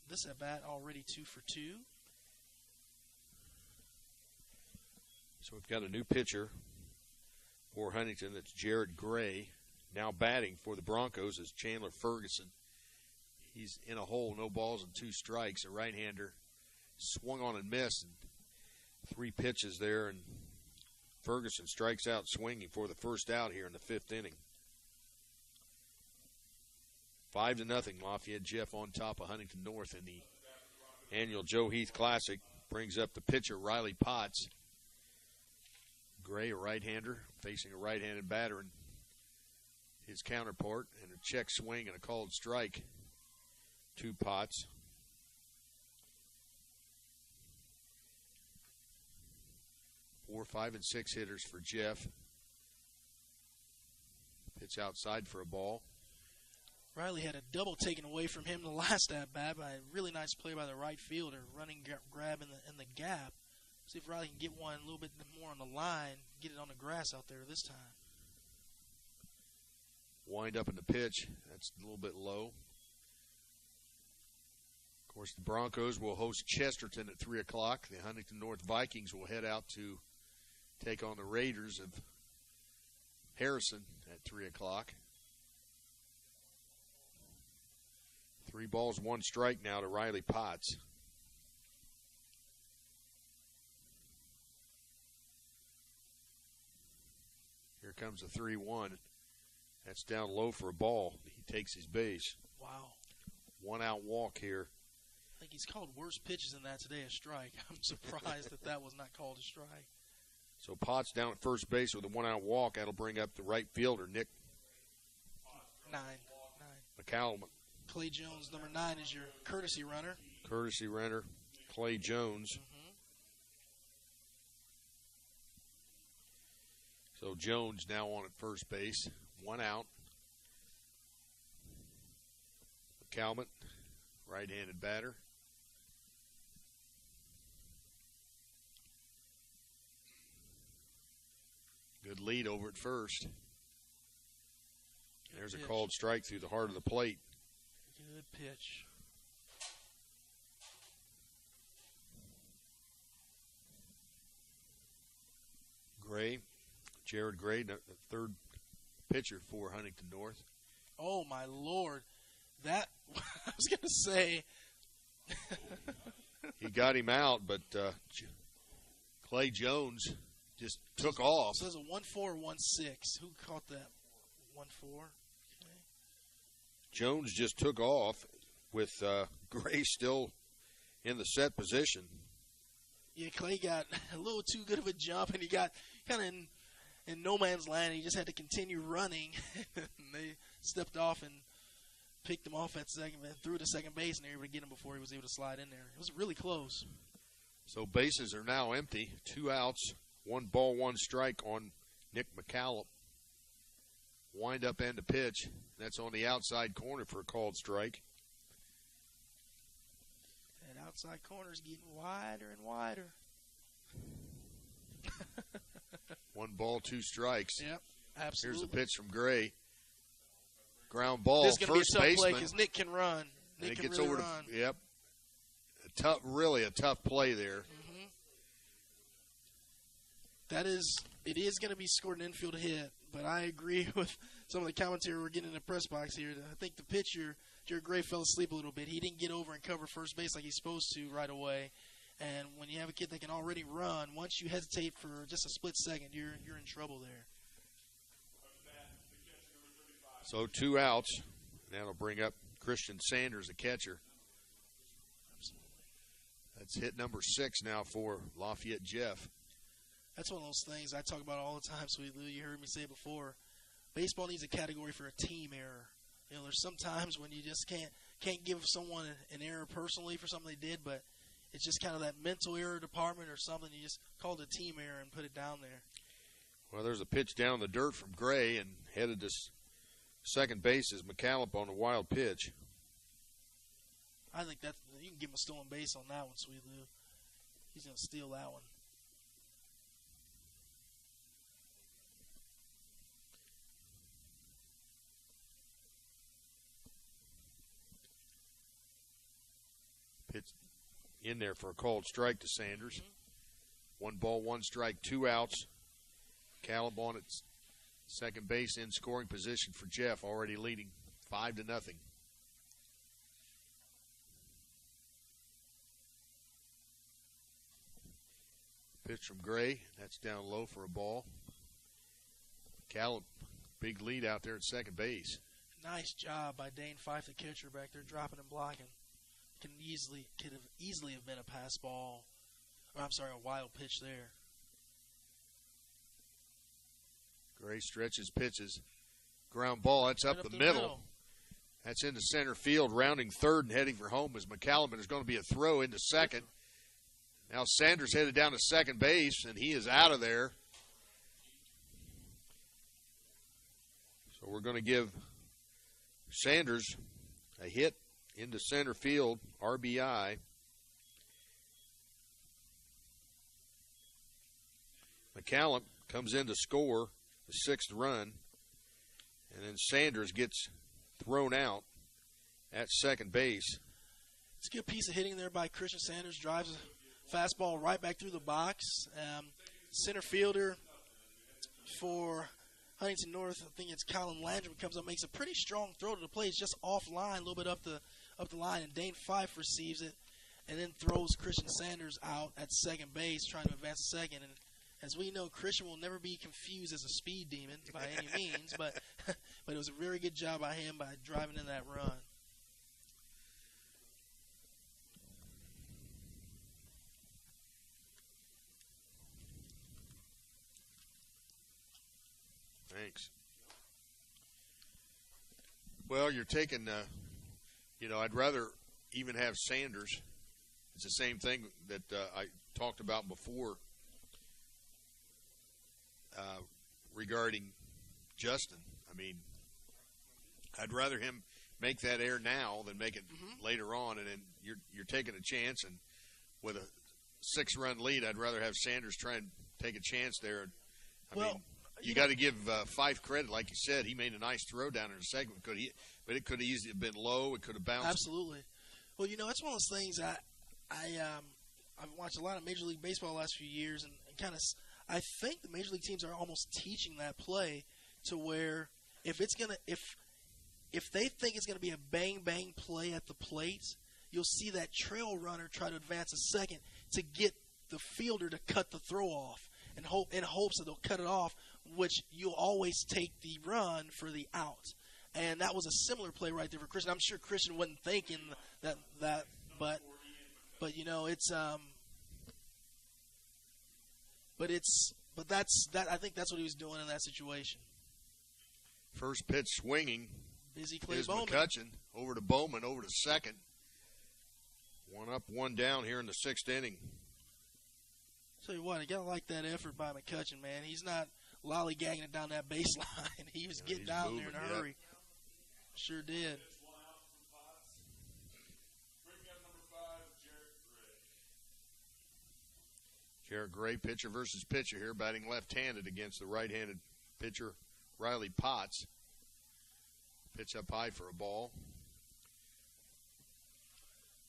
this at bat already 2 for 2. So we've got a new pitcher for Huntington. That's Jared Gray. Now batting for the Broncos is Chandler Ferguson. He's in a hole, no balls and 2 strikes. A right-hander swung on and missed. And 3 pitches there, and Ferguson strikes out swinging for the first out here in the 5th inning. 5-0, Lafayette Jeff on top of Huntington North in the annual Joe Heath Classic. Brings up the pitcher, Riley Potts. Gray, a right-hander, facing a right-handed batter, and his counterpart, and a check swing and a called strike to Potts. Four, 5, and 6 hitters for Jeff. Pitch outside for a ball. Riley had a double taken away from him the last at bat by a really nice play by the right fielder, running grab in the gap. See if Riley can get one a little bit more on the line, get it on the grass out there this time. Wind up in the pitch. That's a little bit low. Of course, the Broncos will host Chesterton at 3 o'clock. The Huntington North Vikings will head out to take on the Raiders of Harrison at 3 o'clock. 3 balls, 1 strike now to Riley Potts. Here comes a 3-1. That's down low for a ball. He takes his base. Wow. 1 out walk here. I think he's called worse pitches than that today a strike. I'm surprised that was not called a strike. So Potts down at first base with a 1 out walk. That'll bring up the right fielder, Nick 9. McCallum. Clay Jones, number 9, is your courtesy runner. Courtesy runner, Clay Jones. So Jones now on at first base. 1 out. McCallum, right-handed batter. Good lead over at first. There's a called strike through the heart of the plate. Good pitch. Gray, Jared Gray, the 3rd pitcher for Huntington North. Oh, my Lord. That, I was going to say. He got him out, but Clay Jones just took off. So there's a 1-4, 1-6. Who caught that? 1-4. Okay. Jones just took off with Gray still in the set position. Yeah, Clay got a little too good of a jump, and he got kind of in no man's land. He just had to continue running. And they stepped off and picked him off at second, threw to second base, and they were able to get him before he was able to slide in there. It was really close. So bases are now empty. 2 outs, 1 ball, 1 strike on Nick McCallum. wind up end of pitch. That's on the outside corner for a called strike. That outside corner is getting wider and wider. 1 ball, 2 strikes. Yep, absolutely. Here's a pitch from Gray. Ground ball, this is going to be a tough baseman. play because Nick can run. Nick can really run. Yep. Really a tough play there. Mm-hmm. It is going to be scored an infield hit, but I agree with some of the commentary we're getting in the press box here. I think the pitcher, Jared Gray, fell asleep a little bit. He didn't get over and cover first base like he's supposed to right away. And when you have a kid that can already run, once you hesitate for just a split second, you're in trouble there. So 2 outs. That'll bring up Christian Sanders, the catcher. Absolutely. That's hit number 6 now for Lafayette Jeff. That's one of those things I talk about all the time, Sweet Lou. You heard me say it before. Baseball needs a category for a team error. You know, there's some times when you just can't give someone an error personally for something they did, but it's just kind of that mental error department or something. You just call it a team error and put it down there. Well, there's a pitch down the dirt from Gray, and headed to second base is McCallum on a wild pitch. I think that you can give him a stolen base on that one, Sweet Lou. He's going to steal that one. Pitch in there for a called strike to Sanders. Mm-hmm. 1 ball, 1 strike, 2 outs. Caleb on at second base in scoring position for Jeff, already leading 5-0. Pitch from Gray. That's down low for a ball. Caleb, big lead out there at second base. Nice job by Dane Fife, the catcher back there, dropping and blocking. Could have easily have been a pass ball. Or, I'm sorry, a wild pitch there. Gray stretches pitches. Ground ball, that's up the middle. That's into center field, rounding third and heading for home is McCallum. There's going to be a throw into second. Now Sanders headed down to second base, and he is out of there. So we're going to give Sanders a hit into center field, RBI. McCallum comes in to score the 6th run, and then Sanders gets thrown out at second base. It's a good piece of hitting there by Christian Sanders. Drives a fastball right back through the box. Center fielder for Huntington North, I think it's Colin Landrum, comes up, makes a pretty strong throw to the plate. It's just offline, a little bit up the line, and Dane Fife receives it and then throws Christian Sanders out at second base, trying to advance to second. And as we know, Christian will never be confused as a speed demon by any means, but it was a very good job by him by driving in that run. Thanks. Well, you're taking, I'd rather even have Sanders. It's the same thing that I talked about before regarding Justin. I mean, I'd rather him make that error now than make it later on, and then you're taking a chance. And with a 6-run lead, I'd rather have Sanders try and take a chance there. I mean, you got to give Fife credit, like you said. He made a nice throw down in the second, but it could have easily been low. It could have bounced. Absolutely. Well, it's one of those things. I've watched a lot of Major League Baseball the last few years, and kind of I think the Major League teams are almost teaching that play to where if they think it's gonna be a bang bang play at the plate, you'll see that trail runner try to advance a second to get the fielder to cut the throw off, and in hopes that they'll cut it off, which you'll always take the run for the out. And that was a similar play right there for Christian. I'm sure Christian wasn't thinking that but I think that's what he was doing in that situation. First pitch swinging. Busy Clay is Bowman. McCutcheon over to Bowman, over to second. 1 up, 1 down here in the 6th inning. Tell you what, you gotta like that effort by McCutcheon, man. He's not lollygagging it down that baseline. He was getting down there in a hurry. Sure did. It's one out from Potts. Bringing up number 5, Jarrett Gray. Jarrett Gray, pitcher versus pitcher here, batting left-handed against the right-handed pitcher, Riley Potts. Pitch up high for a ball.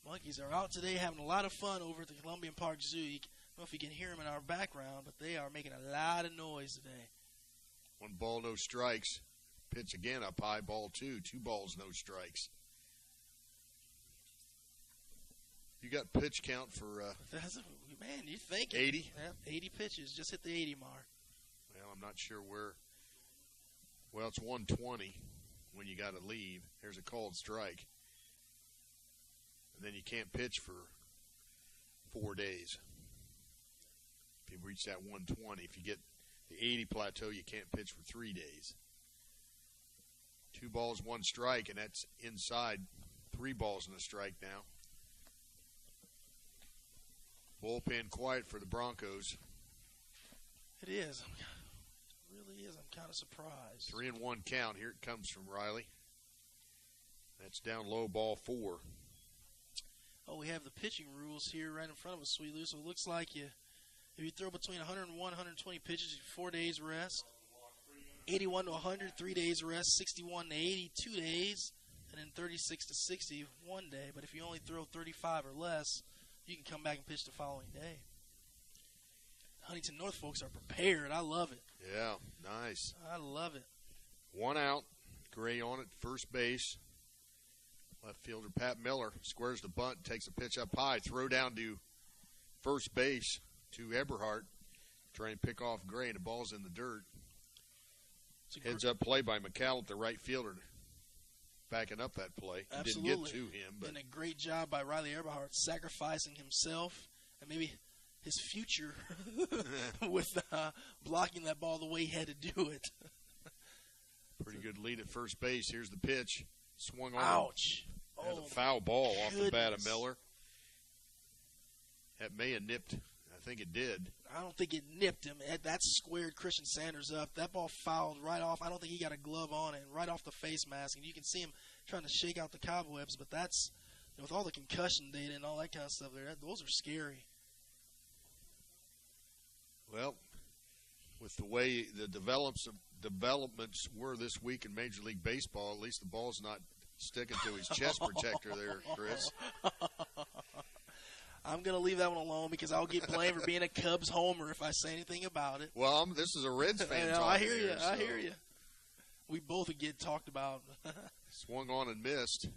Monkeys are out today having a lot of fun over at the Columbian Park Zoo. I don't know if you can hear them in our background, but they are making a lot of noise today. 1 ball, no strikes. Pitch again up high, ball 2. 2 balls, no strikes. You got pitch count for man, you think 80? Yep, 80 pitches. Just hit the 80 mark. Well, I'm not sure where. Well, it's 120 when you got to leave. Here's a called strike. And then you can't pitch for 4 days. If you reach that 120, if you get the 80 plateau, you can't pitch for 3 days. 2 balls, 1 strike, and that's inside. 3 balls and a strike now. Bullpen quiet for the Broncos. It is. It really is. I'm kind of surprised. 3-1 count. Here it comes from Riley. That's down low, ball 4. Oh, we have the pitching rules here right in front of us, Sweet Lou. So it looks like if you throw between 101 120 pitches, 4 days rest. 81 to 100, 3 days rest. 61 to 80, 2 days. And then 36 to 60, 1 day. But if you only throw 35 or less, you can come back and pitch the following day. Huntington North folks are prepared. I love it. Yeah, nice. I love it. 1 out. Gray on it, first base. Left fielder Pat Miller squares the bunt, takes a pitch up high, throw down to first base to Eberhardt. Trying to pick off Gray, and the ball's in the dirt. Heads up play by McCallum, the right fielder, backing up that play. Absolutely. Didn't get to him. But and a great job by Riley Eberhardt sacrificing himself and maybe his future with blocking that ball the way he had to do it. Pretty good lead at first base. Here's the pitch. Swung on. Ouch. There's a foul ball off the bat of Goodness. Miller. That may have nipped. I think it did. I don't think it nipped him. That squared Christian Sanders up. That ball fouled right off. I don't think he got a glove on it, right off the face mask. And you can see him trying to shake out the cobwebs. But that's, with all the concussion data and all that kind of stuff there, those are scary. Well, with the way the developments were this week in Major League Baseball, at least the ball's not sticking to his chest protector there, Chris. I'm going to leave that one alone because I'll get blamed for being a Cubs homer if I say anything about it. Well, this is a Reds fan talking I hear you. here, I so. hear you. We both get talked about. Swung on and missed.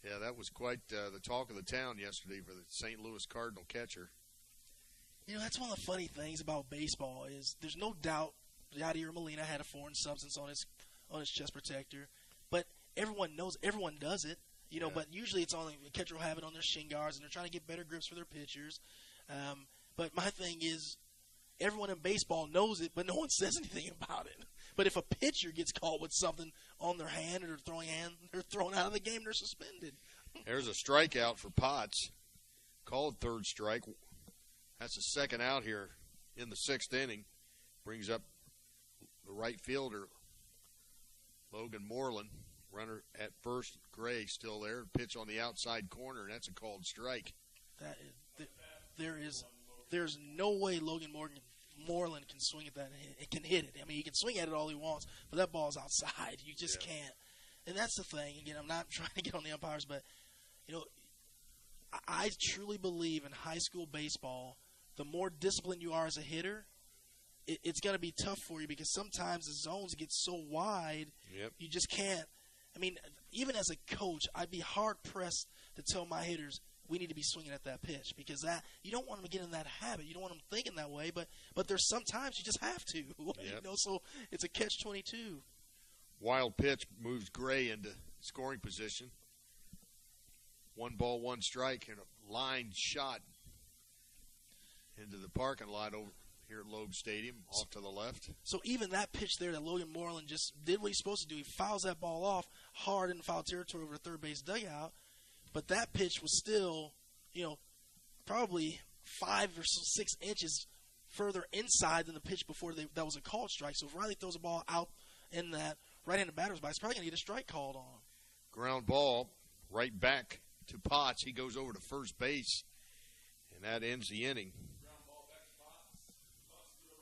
Yeah, that was quite the talk of the town yesterday for the St. Louis Cardinal catcher. You know, that's one of the funny things about baseball is there's no doubt Yadier Molina had a foreign substance on his chest protector, but everyone knows, everyone does it. You know, but usually it's only the catcher will have it on their shin guards, and they're trying to get better grips for their pitchers. But my thing is, everyone in baseball knows it, but no one says anything about it. But if a pitcher gets caught with something on their hand or they're thrown out of the game, they're suspended. There's a strikeout for Potts. Called third strike. That's the second out here in the 6th inning. Brings up the right fielder, Logan Moreland. Runner at first, Gray still there. Pitch on the outside corner, and that's a called strike. There's no way Logan Moreland can swing at that. It can hit it. I mean, he can swing at it all he wants, but that ball's outside. You just can't. And that's the thing. Again, I'm not trying to get on the umpires, but you know, I truly believe in high school baseball, the more disciplined you are as a hitter, it's going to be tough for you because sometimes the zones get so wide, you just can't. I mean, even as a coach, I'd be hard-pressed to tell my hitters, we need to be swinging at that pitch because that you don't want them to get in that habit. You don't want them thinking that way, but there's sometimes you just have to. You know, so it's a catch-22. Wild pitch moves Gray into scoring position. 1 ball, 1 strike, and a line shot into the parking lot over here at Loeb Stadium, off to the left. So even that pitch there that Logan Moreland just did what he's supposed to do. He fouls that ball off hard in foul territory over the third base dugout. But that pitch was still, you know, probably 5 or 6 inches further inside than the pitch before that was a called strike. So if Riley throws a ball out in that right-handed batter's box, he's probably going to get a strike called on him. Ground ball right back to Potts. He goes over to first base, and that ends the inning.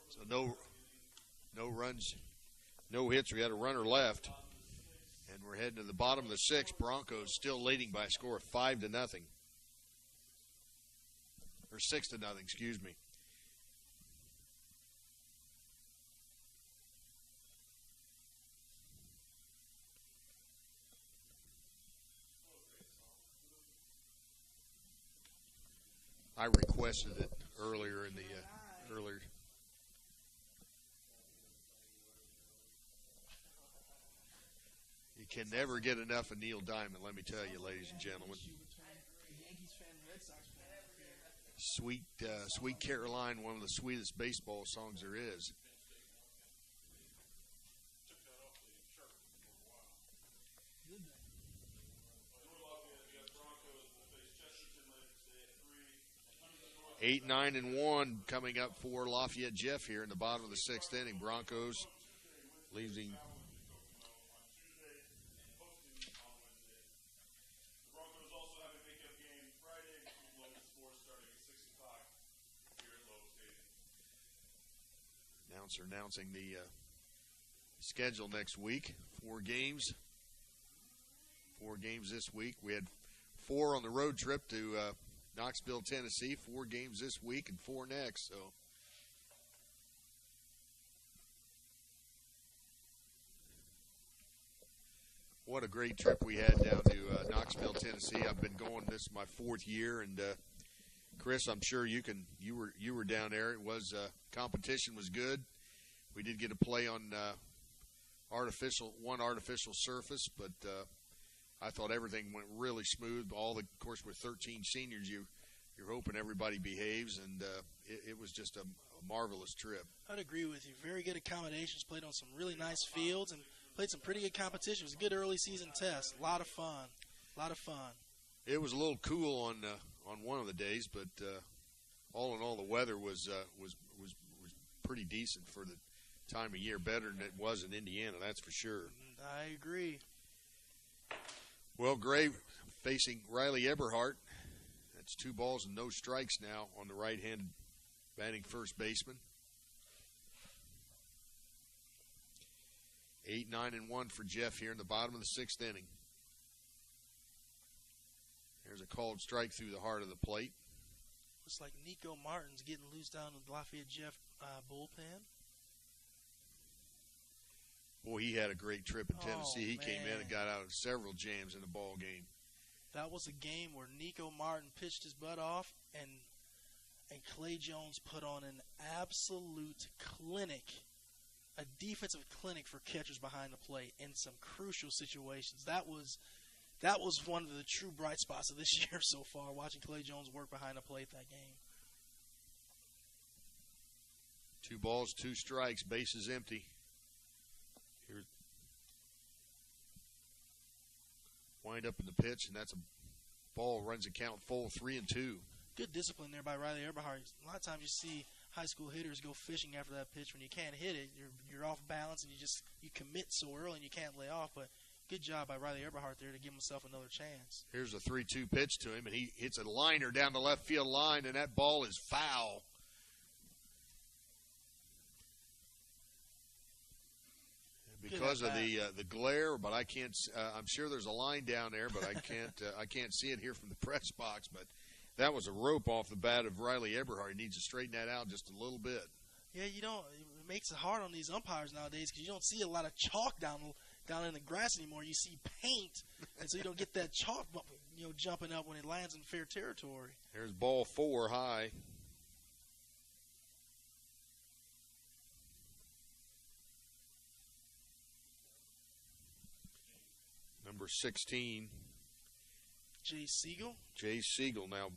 So no runs, no hits. We had a runner left, and we're heading to the bottom of the sixth. Broncos still leading by a score of 5-0, or 6-0. Excuse me. I requested it earlier in the earlier. You can never get enough of Neil Diamond, let me tell you, ladies and gentlemen. Sweet, Sweet Caroline, one of the sweetest baseball songs there is. Eight, 9, and 1 coming up for Lafayette Jeff here in the bottom of the sixth inning. Broncos leaving. Announcer announcing the schedule next week. 4 games. 4 games this week. We had 4 on the road trip to Knoxville, Tennessee. 4 games this week and 4 next. So what a great trip we had down to Knoxville, Tennessee. I've been going, this is my 4th year, and Chris, I'm sure you were down there. It was competition was good. We did get to play on one artificial surface, but I thought everything went really smooth. Of course, with 13 seniors, you're hoping everybody behaves, and it was just a marvelous trip. I'd agree with you. Very good accommodations. Played on some really nice fields and played some pretty good competition. It was a good early season test. A lot of fun. It was a little cool on one of the days, but all in all, the weather was pretty decent for the time of year. Better than it was in Indiana, that's for sure. I agree. Well, Gray facing Riley Eberhardt. That's 2 balls and no strikes now on the right-handed batting first baseman. 8, 9, and 1 for Jeff here in the bottom of the 6th inning. There's a called strike through the heart of the plate. Looks like Nico Martin's getting loose down in the Lafayette Jeff bullpen. Boy, he had a great trip in Tennessee. He came in and Man. got out of several jams in the ball game. That was a game where Nico Martin pitched his butt off, and Clay Jones put on an absolute clinic, a defensive clinic for catchers behind the plate in some crucial situations. That was one of the true bright spots of this year so far, watching Clay Jones work behind the plate that game. 2 balls, 2 strikes, bases empty. Here, wind up in the pitch, and that's a ball. Runs the count full, 3 and 2. Good discipline there by Riley Eberhardt. A lot of times you see high school hitters go fishing after that pitch. When you can't hit it, you're off balance, and you commit so early and you can't lay off. But good job by Riley Eberhardt there to give himself another chance. Here's a 3-2 pitch to him, and he hits a liner down the left field line, and that ball is foul. Because of the glare, but I can't. I'm sure there's a line down there, but I can't see it here from the press box. But that was a rope off the bat of Riley Eberhardt. He needs to straighten that out just a little bit. Yeah, it makes it hard on these umpires nowadays because you don't see a lot of chalk down in the grass anymore. You see paint, and so you don't get that chalk, jumping up when it lands in fair territory. There's ball 4 high. Number 16. Jay Siegel. Jay Siegel now.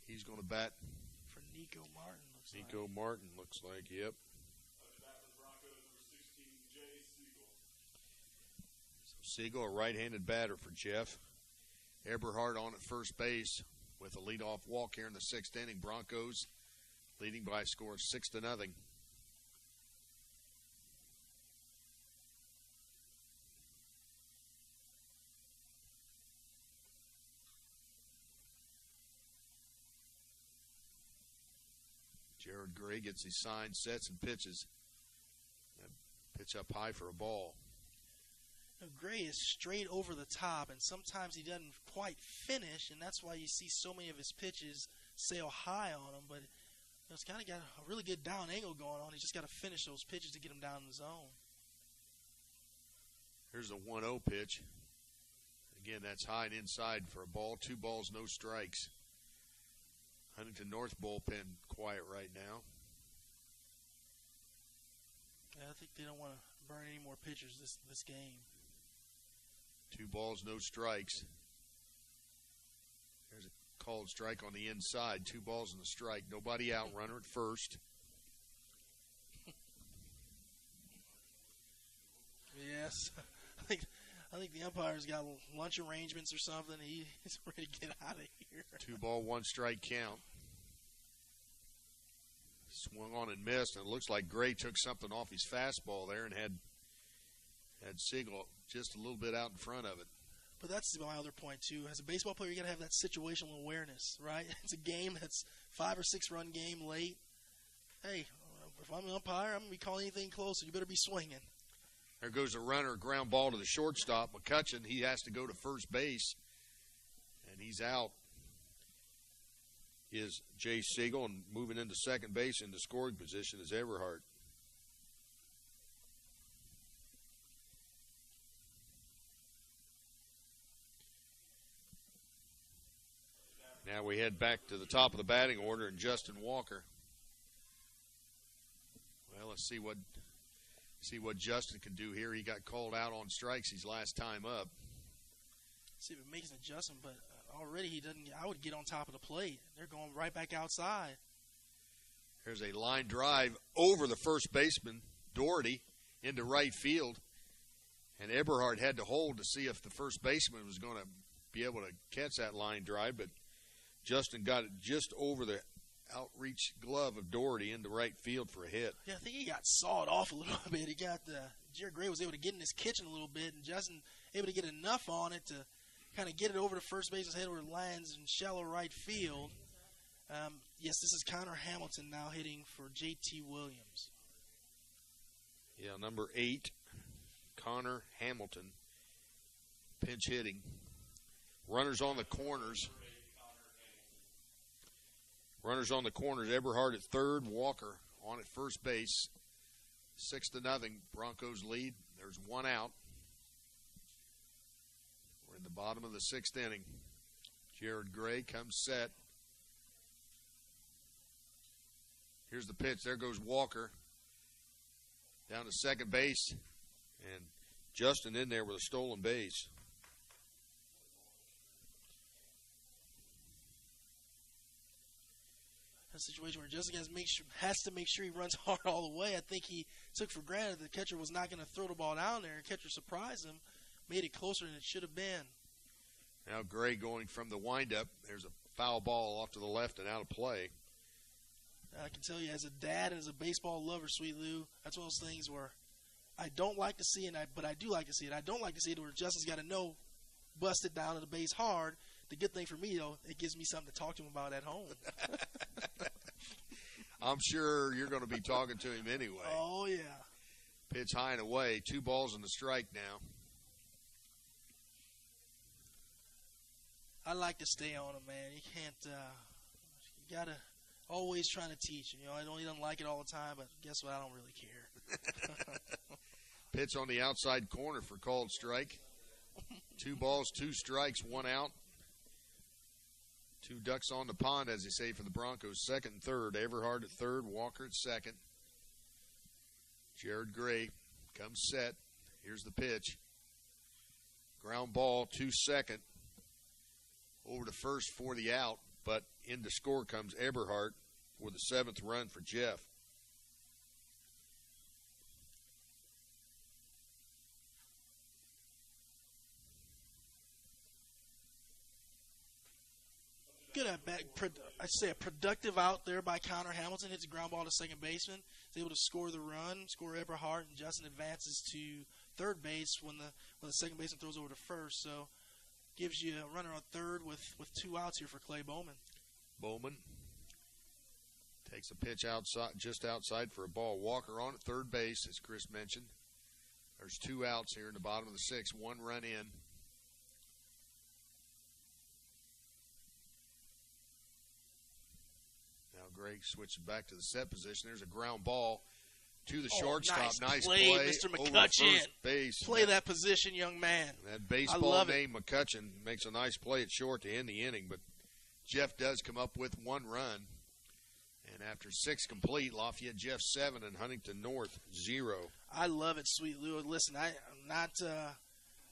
He's going to bat For Nico Martin. Nico Martin, looks like, yep. Siegel, a right-handed batter for Jeff. Eberhardt on at first base with a leadoff walk here in the 6th inning. Broncos leading by a score of 6-0. Jared Gray gets his sign, sets, and pitches. Pitch up high for a ball. Gray is straight over the top, and sometimes he doesn't quite finish, and that's why you see so many of his pitches sail high on him. But it's kind of got a really good down angle going on. He's just got to finish those pitches to get him down in the zone. Here's a 1-0 pitch. Again, that's high and inside for a ball. 2 balls, no strikes. Huntington North bullpen quiet right now. Yeah, I think they don't want to burn any more pitchers this game. 2 balls, no strikes. There's a called strike on the inside. 2 balls and a strike. Nobody out. Runner at first. Yes. I think the umpire's got lunch arrangements or something. He's ready to get out of here. 2 ball, 1 strike count. Swung on and missed, and it looks like Gray took something off his fastball there and had Siegel just a little bit out in front of it. But that's my other point, too. As a baseball player, you got to have that situational awareness, right? It's a game that's 5 or 6 run game late. Hey, if I'm an umpire, I'm going to be calling anything closer. You better be swinging. There goes a runner, ground ball to the shortstop. McCutcheon, he has to go to first base, and he's out. Is Jay Siegel, and moving into second base into scoring position is Eberhardt. Now we head back to the top of the batting order, and Justin Walker. Well, let's see what Justin can do here. He got called out on strikes his last time up. See if it makes an adjustment, but already he doesn't. I would get on top of the plate. They're going right back outside. There's a line drive over the first baseman, Doherty, into right field. And Eberhardt had to hold to see if the first baseman was going to be able to catch that line drive, but Justin got it just over the outreach glove of Doherty into right field for a hit. Yeah, I think he got sawed off a little bit. He got Jared Gray was able to get in his kitchen a little bit, and Justin able to get enough on it to kind of get it over to first base's head where it lands in shallow right field. Yes, this is Connor Hamilton now hitting for J.T. Williams. Yeah, number 8, Connor Hamilton, pinch hitting. Runners on the corners. Runners on the corners. Eberhardt at third. Walker on at first base. 6-0. Broncos lead. There's 1 out. We're in the bottom of the 6th inning. Jared Gray comes set. Here's the pitch. There goes Walker. Down to second base. And Justin in there with a stolen base. A situation where Justin has to make sure he runs hard all the way. I think he took for granted the catcher was not going to throw the ball down there. The catcher surprised him, made it closer than it should have been. Now Gray going from the windup. There's a foul ball off to the left and out of play. I can tell you, as a dad and as a baseball lover, Sweet Lou, that's one of those things where I don't like to see it, but I do like to see it. I don't like to see it where Justin's got to bust it down to the base hard. The good thing for me, though, it gives me something to talk to him about at home. I'm sure you're going to be talking to him anyway. Oh, yeah. Pitch high and away. 2 balls and a strike now. I like to stay on him, man. You can't you got to always trying to teach him. You know, I know he doesn't like it all the time, but guess what? I don't really care. Pitch on the outside corner for called strike. 2 balls, 2 strikes, 1 out. 2 ducks on the pond, as they say, for the Broncos. Second and third. Eberhardt at third. Walker at second. Jared Gray comes set. Here's the pitch. Ground ball to second. Over to first for the out. But in to score comes Eberhardt for the 7th run for Jeff. good at bat. I'd say a productive out there by Connor Hamilton. Hits a ground ball to second baseman. Is able to score the run, score Eberhardt, and Justin advances to third base when the second baseman throws over to first. So gives you a runner on third with 2 outs here for Clay Bowman. Bowman takes a pitch outside, just outside for a ball. Walker on at third base, as Chris mentioned. There's 2 outs here in the bottom of the 6th. 1 run in. Now Greg switches back to the set position. There's a ground ball to the shortstop. Nice play, Mr. McCutcheon. First base. Play that position, young man. That baseball name McCutcheon makes a nice play at short to end the inning, but Jeff does come up with 1 run. And after 6 complete, Lafayette Jeff 7 and Huntington North 0. I love it, Sweet Lou. Listen, I'm not.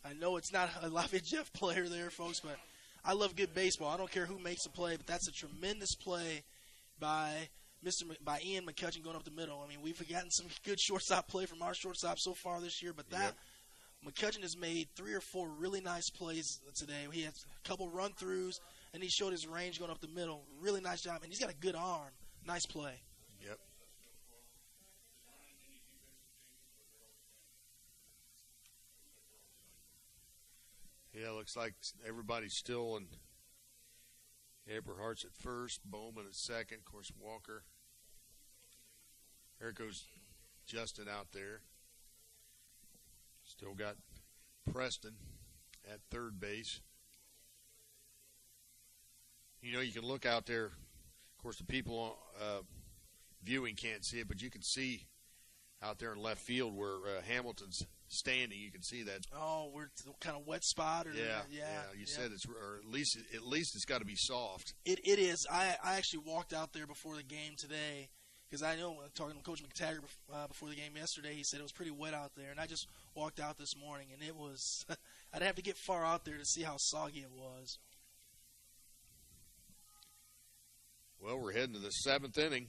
I know it's not a Lafayette Jeff player there, folks, but I love good baseball. I don't care who makes a play, but that's a tremendous play by Ian McCutcheon going up the middle. I mean, we've gotten some good shortstop play from our shortstop so far this year, but McCutcheon has made 3 or 4 really nice plays today. He had a couple run-throughs, and he showed his range going up the middle. Really nice job, and he's got a good arm. Nice play. Yep. Yeah, looks like everybody's still in. Eberhardt's at first, Bowman at second, of course Walker. There goes Justin out there. Still got Preston at third base. You know, you can look out there. Of course, the people viewing can't see it, but you can see out there in left field where Hamilton's standing. You can see that. Oh, we're kind of wet spot. Or yeah. You said it's, or at least it's got to be soft. It is. I actually walked out there before the game today because I know talking to Coach McTaggart before the game yesterday, he said it was pretty wet out there, and I just walked out this morning, and it was. I'd have to get far out there to see how soggy it was. Well, we're heading to the 7th inning.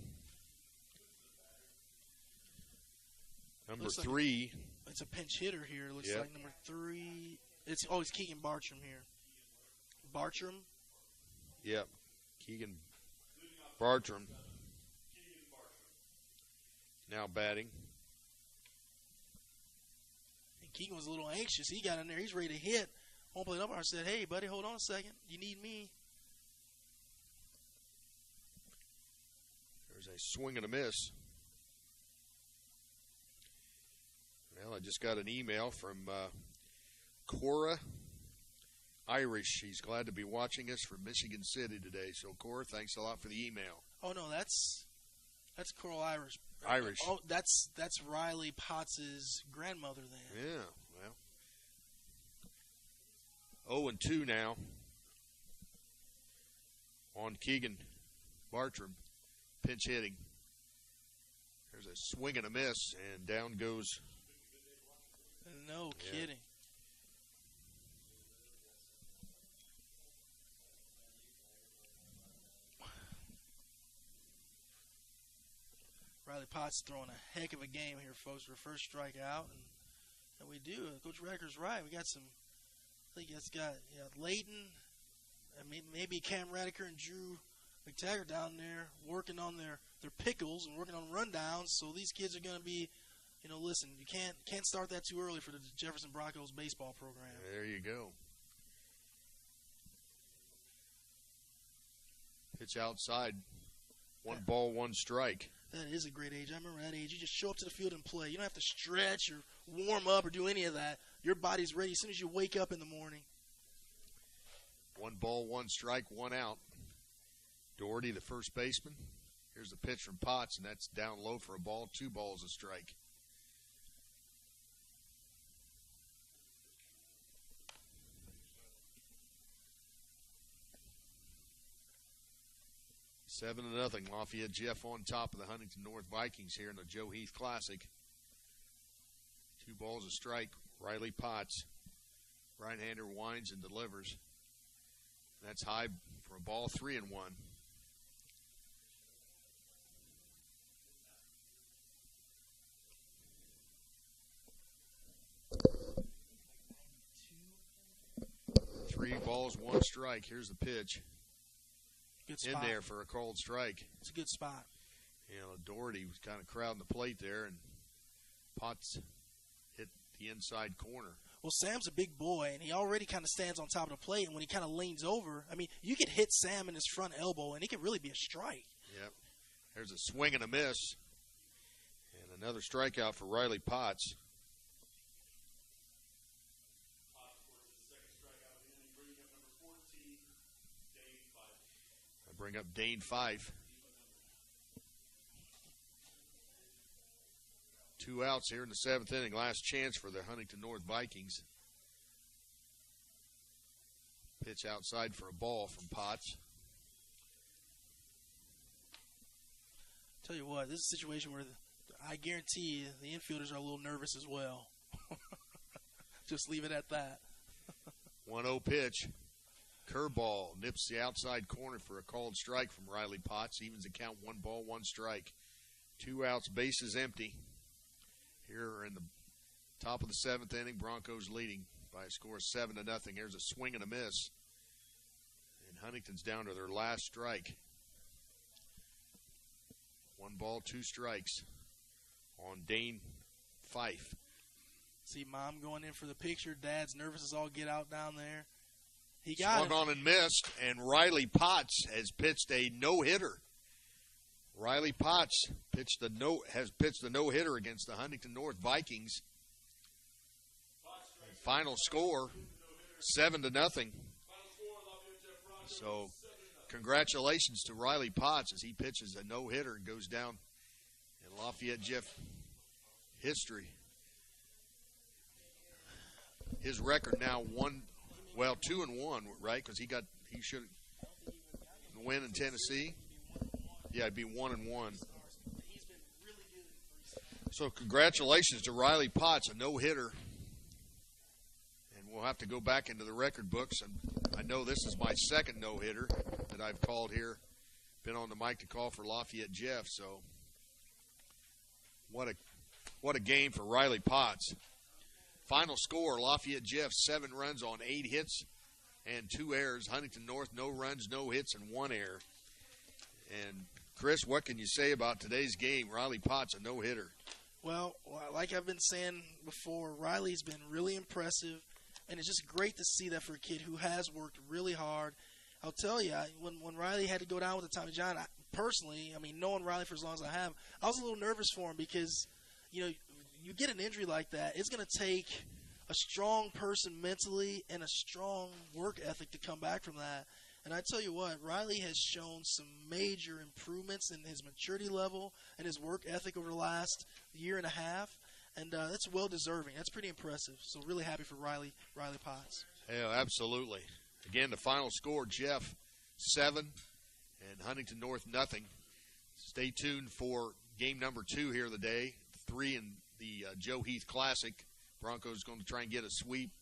Number 3. It's a pinch hitter here. It looks like number 3. It's Keegan Bartram here. Bartram? Yep. Keegan Bartram. Now batting. And Keegan was a little anxious. He got in there. He's ready to hit. Home plate umpire said, "Hey, buddy, hold on a second. You need me." There's a swing and a miss. Well, I just got an email from Cora Irish. She's glad to be watching us from Michigan City today. So, Cora, thanks a lot for the email. Oh no, that's Coral Irish. Irish. Oh, that's Riley Potts's grandmother then. Yeah, well. 0-2 now on Keegan Bartram. Pinch hitting. There's a swing and a miss, and down goes. No kidding. Riley Potts throwing a heck of a game here, folks, for first strikeout. And we do. Coach Recker's right. We got some, I think it's got Layton, maybe Cam Radiker and Drew McTaggart down there working on their pickles and working on rundowns. So these kids are going to be, listen, you can't start that too early for the Jefferson Broncos baseball program. There you go. Pitch outside. 1 ball, 1 strike. That is a great age. I remember that age. You just show up to the field and play. You don't have to stretch or warm up or do any of that. Your body's ready as soon as you wake up in the morning. 1 ball, 1 strike, 1 out. Doherty, the first baseman. Here's the pitch from Potts, and that's down low for a ball. 2 balls, a strike. Seven to nothing. Lafayette Jeff on top of the Huntington North Vikings here in the Joe Heath Classic. 2 balls, a strike. Riley Potts. Right-hander winds and delivers. That's high for a ball, 3-1. Three balls, 1 strike. Here's the pitch. Good in spot. there for a called strike. It's a good spot. You know, Doherty was kind of crowding the plate there, and Potts hit the inside corner. Well, Sam's a big boy, and he already kind of stands on top of the plate, and when he kind of leans over, I mean, you could hit Sam in his front elbow, and it could really be a strike. Yep. There's a swing and a miss. And another strikeout for Riley Potts. I bring up Dane Fife. 2 outs here in the 7th inning. Last chance for the Huntington North Vikings. Pitch outside for a ball from Potts. Tell you what, this is a situation where I guarantee you the infielders are a little nervous as well. Just leave it at that. 1-0 pitch. Curveball nips the outside corner for a called strike from Riley Potts. Evens the count, 1 ball, 1 strike. 2 outs, bases empty. Here in the top of the 7th inning, Broncos leading by a score of 7-0. Here's a swing and a miss. And Huntington's down to their last strike. 1 ball, 2 strikes on Dane Fife. See Mom going in for the picture. Dad's nervous as all get out down there. He got Swung on and missed, and Riley Potts has pitched a no-hitter. Riley Potts has pitched a no-hitter against the Huntington North Vikings. Final score, 7-0. So, congratulations to Riley Potts as he pitches a no-hitter and goes down in Lafayette Jeff history. His record now 2-1, right? Because he should win in Tennessee. Yeah, it'd be 1-1. So congratulations to Riley Potts, a no-hitter. And we'll have to go back into the record books. And I know this is my second no-hitter that I've called here. Been on the mic to call for Lafayette Jeff. So what a game for Riley Potts. Final score, Lafayette Jeff 7 runs on 8 hits and 2 errors. Huntington North, no runs, no hits, and 1 error. And Chris, what can you say about today's game? Riley Potts, a no-hitter. Well, like I've been saying before, Riley's been really impressive, and it's just great to see that for a kid who has worked really hard. I'll tell you, when Riley had to go down with the Tommy John, personally, I mean, knowing Riley for as long as I have, I was a little nervous for him because, you know, you get an injury like that, it's going to take a strong person mentally and a strong work ethic to come back from that. And I tell you what, Riley has shown some major improvements in his maturity level and his work ethic over the last year and a half, and that's well-deserving. That's pretty impressive. So really happy for Riley Potts. Yeah, absolutely. Again, the final score, Jeff 7 and Huntington North nothing. Stay tuned for game number 2 here of the day, 3 in the Joe Heath Classic. Broncos going to try and get a sweep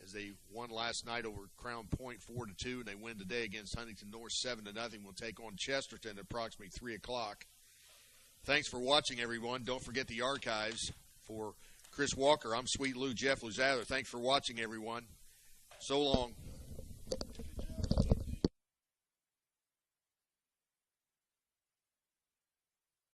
as they won last night over Crown Point 4-2, and they win today against Huntington North 7-0. We'll take on Chesterton at approximately 3 o'clock. Thanks for watching, everyone. Don't forget the archives. For Chris Walker, I'm Sweet Lou, Jeff Luzather. Thanks for watching, everyone. So long.